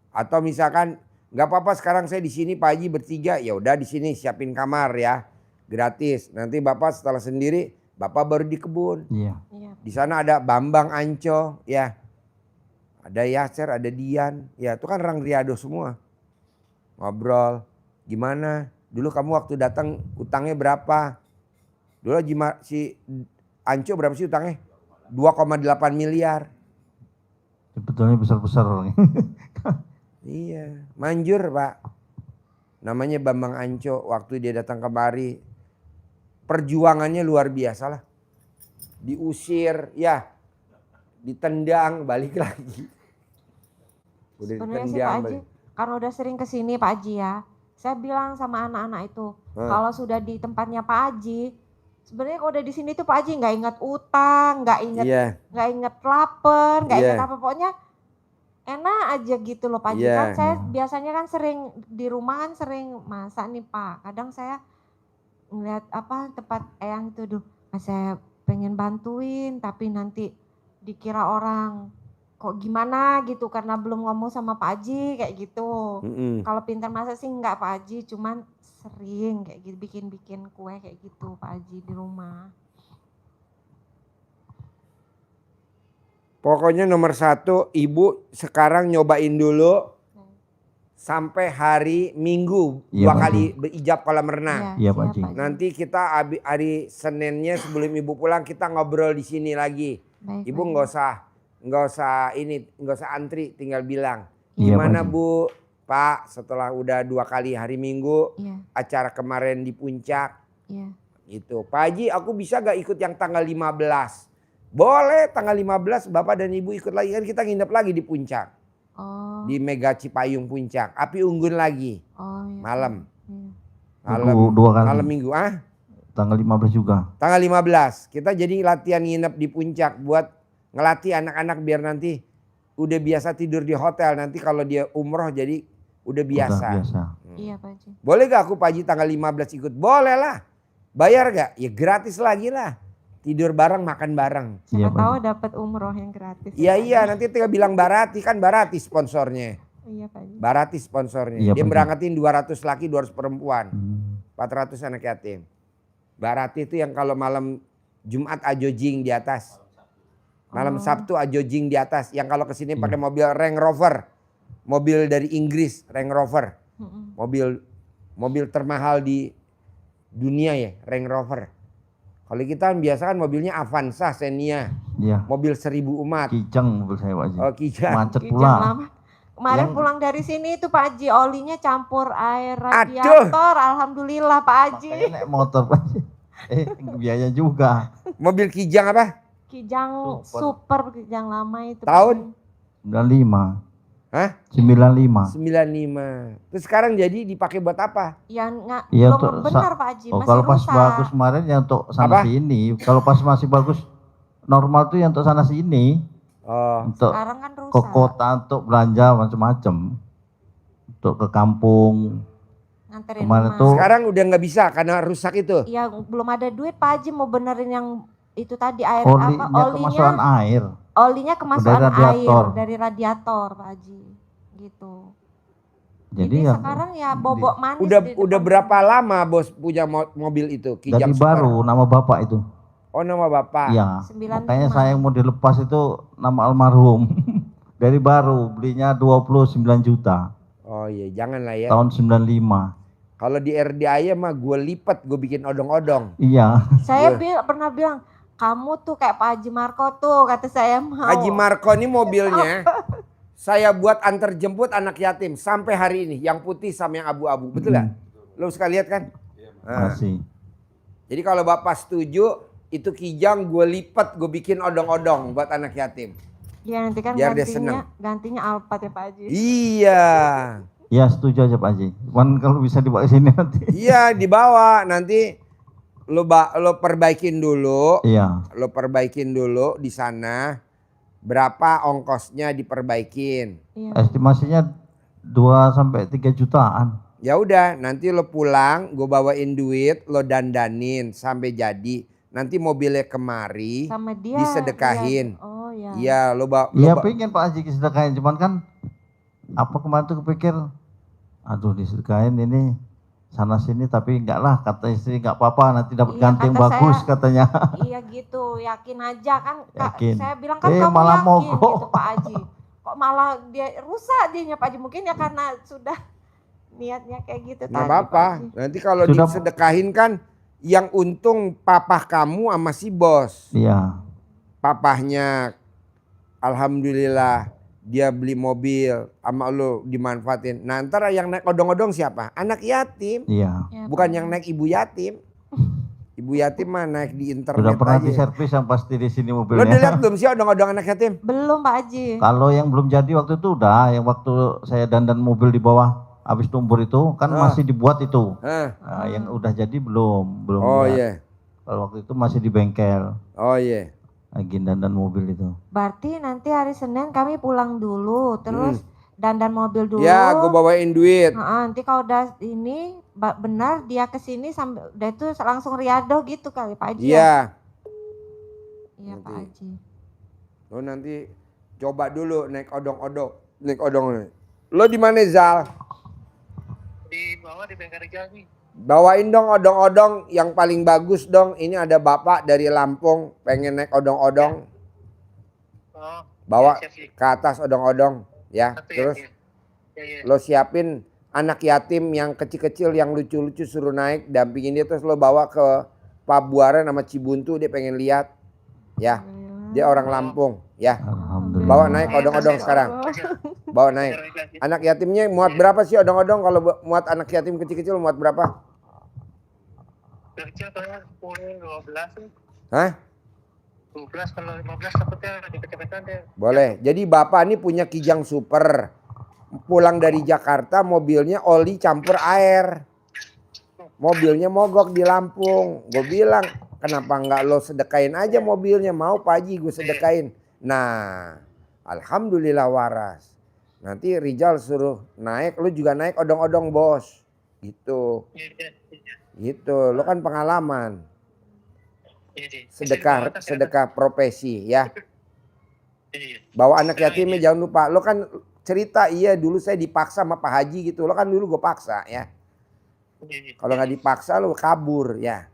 Atau misalkan nggak apa-apa sekarang saya di sini Pak Haji bertiga, ya udah di sini siapin kamar ya, gratis. Nanti Bapak setelah sendiri, Bapak baru di kebun. Iya. Iya. Di sana ada Bambang Anco ya, ada Yaser, ada Dian, ya itu kan orang Riado semua. Ngobrol, gimana? Dulu kamu waktu datang utangnya berapa? Dulu si Anco berapa sih utangnya? 2,8 miliar. Sebetulnya besar-besar orangnya. Iya, manjur Pak. Namanya Bambang Anco, waktu dia datang kemari, perjuangannya luar biasa lah. Diusir, ya, ditendang, balik lagi. Udah Sebenarnya sih ditendang Pak Haji, balik. karena udah sering kesini Pak Haji ya, saya bilang sama anak-anak itu, kalau sudah di tempatnya Pak Haji, sebenarnya kalau udah di sini tuh Pak Haji nggak ingat utang, nggak ingat Iya, nggak inget lapar, nggak Iya. inget apa, pokoknya enak aja gitu loh Pak Haji. Iya. Kan saya biasanya kan sering di rumah kan sering masak nih Pak. Kadang saya ngeliat apa tempat eyang itu, saya pengen bantuin tapi nanti dikira orang kok gimana gitu karena belum ngomong sama Pak Haji kayak gitu. Mm-mm. Kalau pintar masak sih enggak Pak Haji, cuman sering kayak gitu bikin-bikin kue kayak gitu Pak Haji di rumah. Pokoknya nomor 1, ibu sekarang nyobain dulu sampai hari Minggu Iya, 2 Pak kali berijab kolam renang. Iya, Pak siap, Haji. Nanti kita hari Seninnya sebelum ibu pulang kita ngobrol di sini lagi. Baik, Ibu Pak nggak usah antri, tinggal bilang. Iya, Gimana Pak Haji. Bu? Pak, setelah udah 2 kali hari Minggu, Iya, acara kemarin di puncak, iya. gitu. Pak Haji, aku bisa gak ikut yang tanggal 15? Boleh, tanggal 15 Bapak dan Ibu ikut lagi. Kan kita nginep lagi di puncak. Oh, Di Mega Cipayung Puncak. Api Unggun lagi, oh iya. malam. Iya. Malam, 2 kali. malam Minggu. Tanggal 15 juga. Tanggal 15. Kita jadi latihan nginep di puncak buat ngelatih anak-anak biar nanti udah biasa tidur di hotel. Nanti kalau dia umroh jadi udah biasa. Udah biasa. Iya Pak Haji. Boleh gak aku Pak Haji tanggal 15 ikut? Boleh lah. Bayar gak? Ya gratis lagi lah. Tidur bareng, makan bareng. Iya, Siapa Pak tahu Haji. dapat umroh yang gratis. Iya Pak iya, Haji. nanti tinggal bilang Barati, kan Barati sponsornya. Iya Pak Haji. Barati sponsornya. Iya, Dia Pak Haji. berangkatin 200 laki, 200 perempuan. 400 Hmm. anak yatim. Barati itu yang kalau malam Jumat ajojing di atas. Malam Oh. Sabtu ajojing di atas. Yang kalau kesini Iya. pakai mobil Range Rover. Mobil dari Inggris, Range Rover. Mm-mm. Mobil termahal di dunia ya, Range Rover. Kalau kita kan biasa kan mobilnya Avanza, Xenia. Iya. Mobil 1000 umat. Kijang mobil saya, Pak Haji. Oh Kijang. Macet Kijang pula. lama. Kemarin Yang- pulang dari sini itu Pak Haji, olinya campur air radiator. Alhamdulillah Pak Haji. Makanya naik motor, Pak Haji. Biaya juga. Mobil Kijang apa? Kijang Super. super, Kijang lama itu. Tahun? 95. Hah? 95. 95. Terus sekarang jadi dipakai buat apa? Yang nggak Iya, belum untuk benar Pak Haji, Oh, masih kalau pas rusak. bagus kemarin ya untuk sana Apa? sini. Kalau pas masih bagus normal tuh yang untuk sana sini. Oh, Untuk Sekarang kan rusak. ke kota, untuk belanja macam-macam. Untuk ke kampung. Nganterin Kemarin rumah. tuh- sekarang udah nggak bisa karena rusak itu. Iya, belum ada duit Pak Haji mau benerin yang itu tadi air apa? Olinya kemasukan air. Olinya kemasukan Dari radiator. air dari radiator Pak Haji. Gitu. Jadi Jadi ya sekarang ya bobok manis. di Udah depan. berapa lama bos punya mobil itu? dari Kijang Super? baru nama bapak itu. Oh nama bapak. Iya. 95. Makanya saya yang mau dilepas itu nama almarhum. Dari baru belinya 29 juta Oh iya jangan lah ya. tahun 95. Kalau di RDAY mah gue lipat, gue bikin odong-odong. Iya. Saya pernah bilang, kamu tuh kayak Pak Haji Marko tuh, kata saya mau. Haji Marko ini mobilnya saya buat antar jemput anak yatim sampai hari ini. Yang putih sama yang abu-abu. Betul nggak? Lo sekali lihat kan? Nah, Masih. jadi kalau bapak setuju, itu Kijang gue lipat, gue bikin odong-odong buat anak yatim. Iya nanti kan Biar dia seneng. gantinya Alphard ya Pak Haji. Iya. Ya setuju aja Pak Haji. Cuman kalau bisa dibawa ke sini nanti. Iya dibawa nanti lo perbaikin dulu. Iya. Lo perbaikin dulu di sana. Berapa ongkosnya diperbaikin. Iya. Estimasinya 2 sampai 3 jutaan. Ya udah nanti lo pulang gue bawain duit lo dandanin sampai jadi. Nanti mobilnya kemari Sama dia. disedekahin. Oh iya. Iya lo Iya pengen Pak Haji disedekahin. Cuman kan apa kemarin tuh kepikir, aduh disedekahin ini sana sini tapi enggak lah kata istri enggak apa-apa nanti dapat Iya, ganti yang kata bagus saya. katanya. Iya gitu, yakin aja kan. Kak, Yakin. saya bilang kan kamu Malah yakin mogok. gitu Pak Haji. Kok malah dia rusak dianya Pak Haji. Mungkin ya karena sudah niatnya kayak gitu Nggak tadi, apa-apa. Pak Haji. Nanti kalau Sudah- disedekahin kan yang untung papah kamu sama si bos. Iya. Papahnya alhamdulillah dia beli mobil sama lo dimanfaatin. Nah ntar yang naik odong-odong siapa? Anak yatim. Iya. Ya, Bukan Pak yang Haji. naik ibu yatim. Ibu yatim mah naik di Sudah internet pernah aja. diservis yang pasti di sini Lo mobilnya. udah lihat belum sih odong-odong anak yatim? Belum Pak Haji. Kalau yang belum jadi waktu itu udah, yang waktu saya dandan mobil di bawah habis tumbur itu kan Ah. masih dibuat itu. Hah? Nah, yang udah jadi belum Oh lihat. iya. Kalau waktu itu masih di bengkel, Oh iya. lagi dandan mobil itu. Berarti nanti hari Senin kami pulang dulu. Terus dandan mobil dulu. Ya gue bawain duit. Nah, nanti kalau udah ini benar dia kesini sampai udah itu langsung riado gitu kali Pak Haji. ya? Iya. Iya Pak Nanti. Haji. Lo nanti Coba dulu naik odong-odong. Naik odong. Lo di mana Zal? Di bawah di Bengkel Rijal nih. Bawain dong odong-odong yang paling bagus dong. Ini ada bapak dari Lampung pengen naik odong-odong. Oh, Bawa siap, siap. ke atas odong-odong ya. Satu ya, Terus ya. Ya. lo siapin anak yatim yang kecil-kecil yang lucu-lucu suruh naik, dampingin dia, terus lo bawa ke Pabuaran sama Cibuntu, dia pengen lihat ya. Dia orang Lampung ya. Alhamdulillah. Bawa naik odong-odong sekarang. Bawa naik. Anak yatimnya muat berapa sih odong-odong? Kalau muat anak yatim kecil-kecil muat berapa? Kecil kalau 10, 12. Hah? 12 kalau 15 takutnya dikecepetan deh. Boleh. Jadi bapak ini punya Kijang Super. Pulang dari Jakarta mobilnya oli campur air. Mobilnya mogok di Lampung. Gue bilang, kenapa nggak lo sedekain aja mobilnya? Mau Pak Haji gue sedekain. Nah, alhamdulillah waras. Nanti Rijal suruh naik, lo juga naik odong-odong bos. Gitu. Iya. Gitu. Lo kan pengalaman. Iya. Sedekah profesi ya. Iya. Bawa anak yatimnya jangan lupa. Lo kan cerita, iya dulu saya dipaksa sama Pak Haji gitu. Lo kan dulu gue paksa ya. Kalau nggak dipaksa lo kabur ya.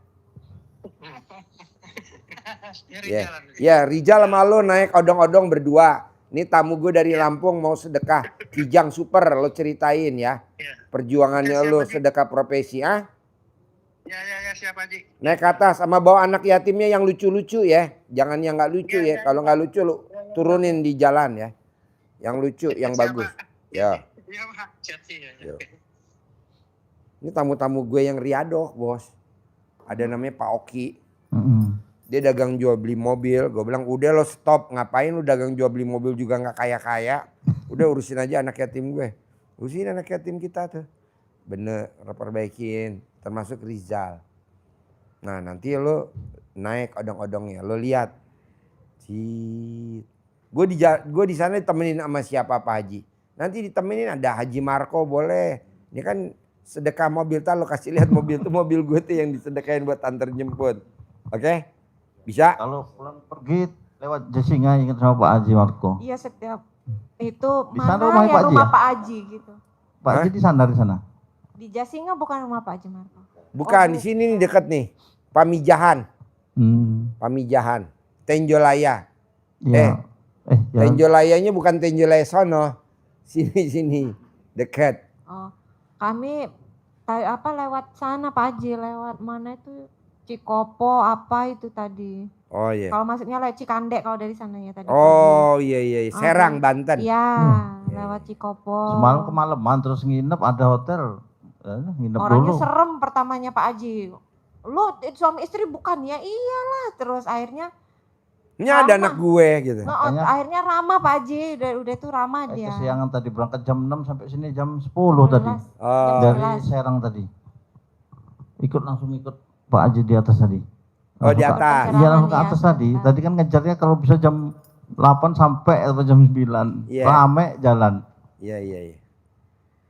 Ya, Rijal sama lo naik odong-odong berdua. Ini tamu gue dari Lampung mau sedekah Kijang Super, lo ceritain ya. Perjuangannya lo sedekah profesi ah. Ya, siap Haji. Naik ke atas sama bawa anak yatimnya yang lucu-lucu ya. Jangan yang nggak lucu ya. Kalau nggak lucu lo turunin di jalan ya. Yang lucu, yang bagus. Ya. Iya, Pak. Siap sih. Yo. Ini tamu-tamu gue yang riadoh, bos. Ada namanya Pak Oki. Dia dagang jual beli mobil. Gue bilang, udah lo stop. Ngapain lo dagang jual beli mobil juga nggak kaya-kaya. Udah urusin aja anak yatim gue. Urusin anak yatim kita tuh. Bener, perbaikin. Termasuk Rizal. Nah nanti lo naik odong-odongnya. Lo lihat. Gue di sana ditemenin sama siapa Pak Haji. Nanti ditemenin ada Haji Marco boleh. Ini kan sedekah mobil, lo kasih lihat mobil tuh mobil gue tuh yang disedekain buat antar jemput. Oke? Bisa? Kalau pulang pergi lewat Jasinga ingat sama Pak Haji Marco. Iya setiap itu Di sana mana rumahnya ya Pak Haji rumah ya? Pak Haji gitu. Pak Haji di sana. Di Jasinga bukan rumah Pak Haji Marco. Bukan, Oh, di sini nih deket nih. Pamijahan. Pamijahan. Tenjolaya. Iya. Jalan. Tenjolayanya bukan Tenjolaya sono. Sini dekat. Oh, kami lewat sana Pak Haji, lewat mana itu Cikopo apa itu tadi. Oh iya. Kalau masuknya lewat Cikandek kalau dari sana ya tadi. Oh iya. Serang, Banten. Iya, lewat Cikopo. Semalam kemalaman terus nginep ada hotel. Nginep Orangnya dulu. serem pertamanya Pak Haji. Lu suami istri bukan ya? Iyalah, terus akhirnya Ini ada anak gue gitu. Makanya- akhirnya ramah Pak Haji, udah tuh ramah dia. Kesiangan tadi berangkat jam 6 sampai sini jam 10 tadi. 11. Oh. Dari Serang tadi. Langsung ikut Pak Haji di atas tadi. Oh, di Langsung ke- atas. Iya langsung ke Ya, atas tadi. atas. Tadi kan ngejarnya kalau bisa jam 8 sampai atau jam 9. Iya. Rame jalan. Iya.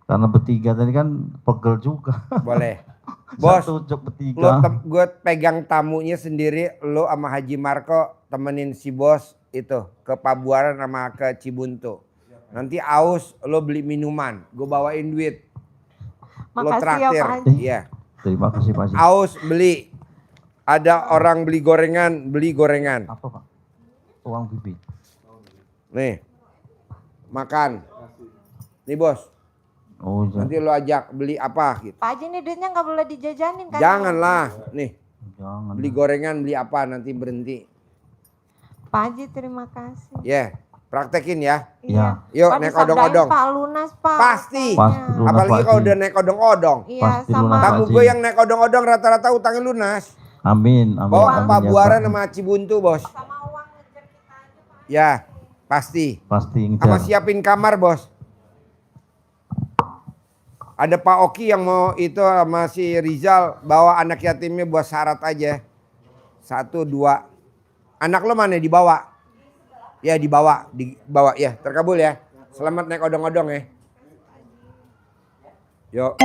Karena bertiga tadi kan pegel juga. Boleh. Bos, Satu jok bertiga. gue pegang tamunya sendiri, lo sama Haji Marco temenin si bos itu ke Pabuaran sama ke Cibuntu. Nanti aus lo beli minuman, gue bawain duit. Lo Makasih ya traktir. Pak Haji. Iya. Terima kasih Pak Haji. Aus beli. Ada orang beli gorengan. Apa Pak? Uang bibi. Nih. Makan. Nih bos. Oh iya. Nanti lo ajak beli apa gitu. Pak Haji nih duitnya nggak boleh dijajanin kan? Janganlah. Nih, Jangan. beli gorengan, beli apa nanti berhenti. Pak Haji terima kasih. Ya, praktekin ya. Iya. Yuk Pak, naik disabdain, odong-odong. Pak lunas Pak. Pasti. Pasti lunas, Apalagi Pak kalau Haji. udah naik odong-odong. Iya Pasti sama. lunas, Pak Tamu Haji. gue yang naik odong-odong rata-rata utangnya lunas. Amin. Bawa ke amin, Pabuaran ya, Pak. sama Cibuntu bos. Sama uang ngejar kita aja Pak. Ya, pasti. Pasti Sama ngejar. siapin kamar bos. Ada Pak Oki yang mau itu sama si Rizal bawa anak yatimnya buat syarat aja. 1, 2. Anak lo mana dibawa? Ya dibawa ya. Terkabul ya. Selamat naik odong-odong ya. Yuk.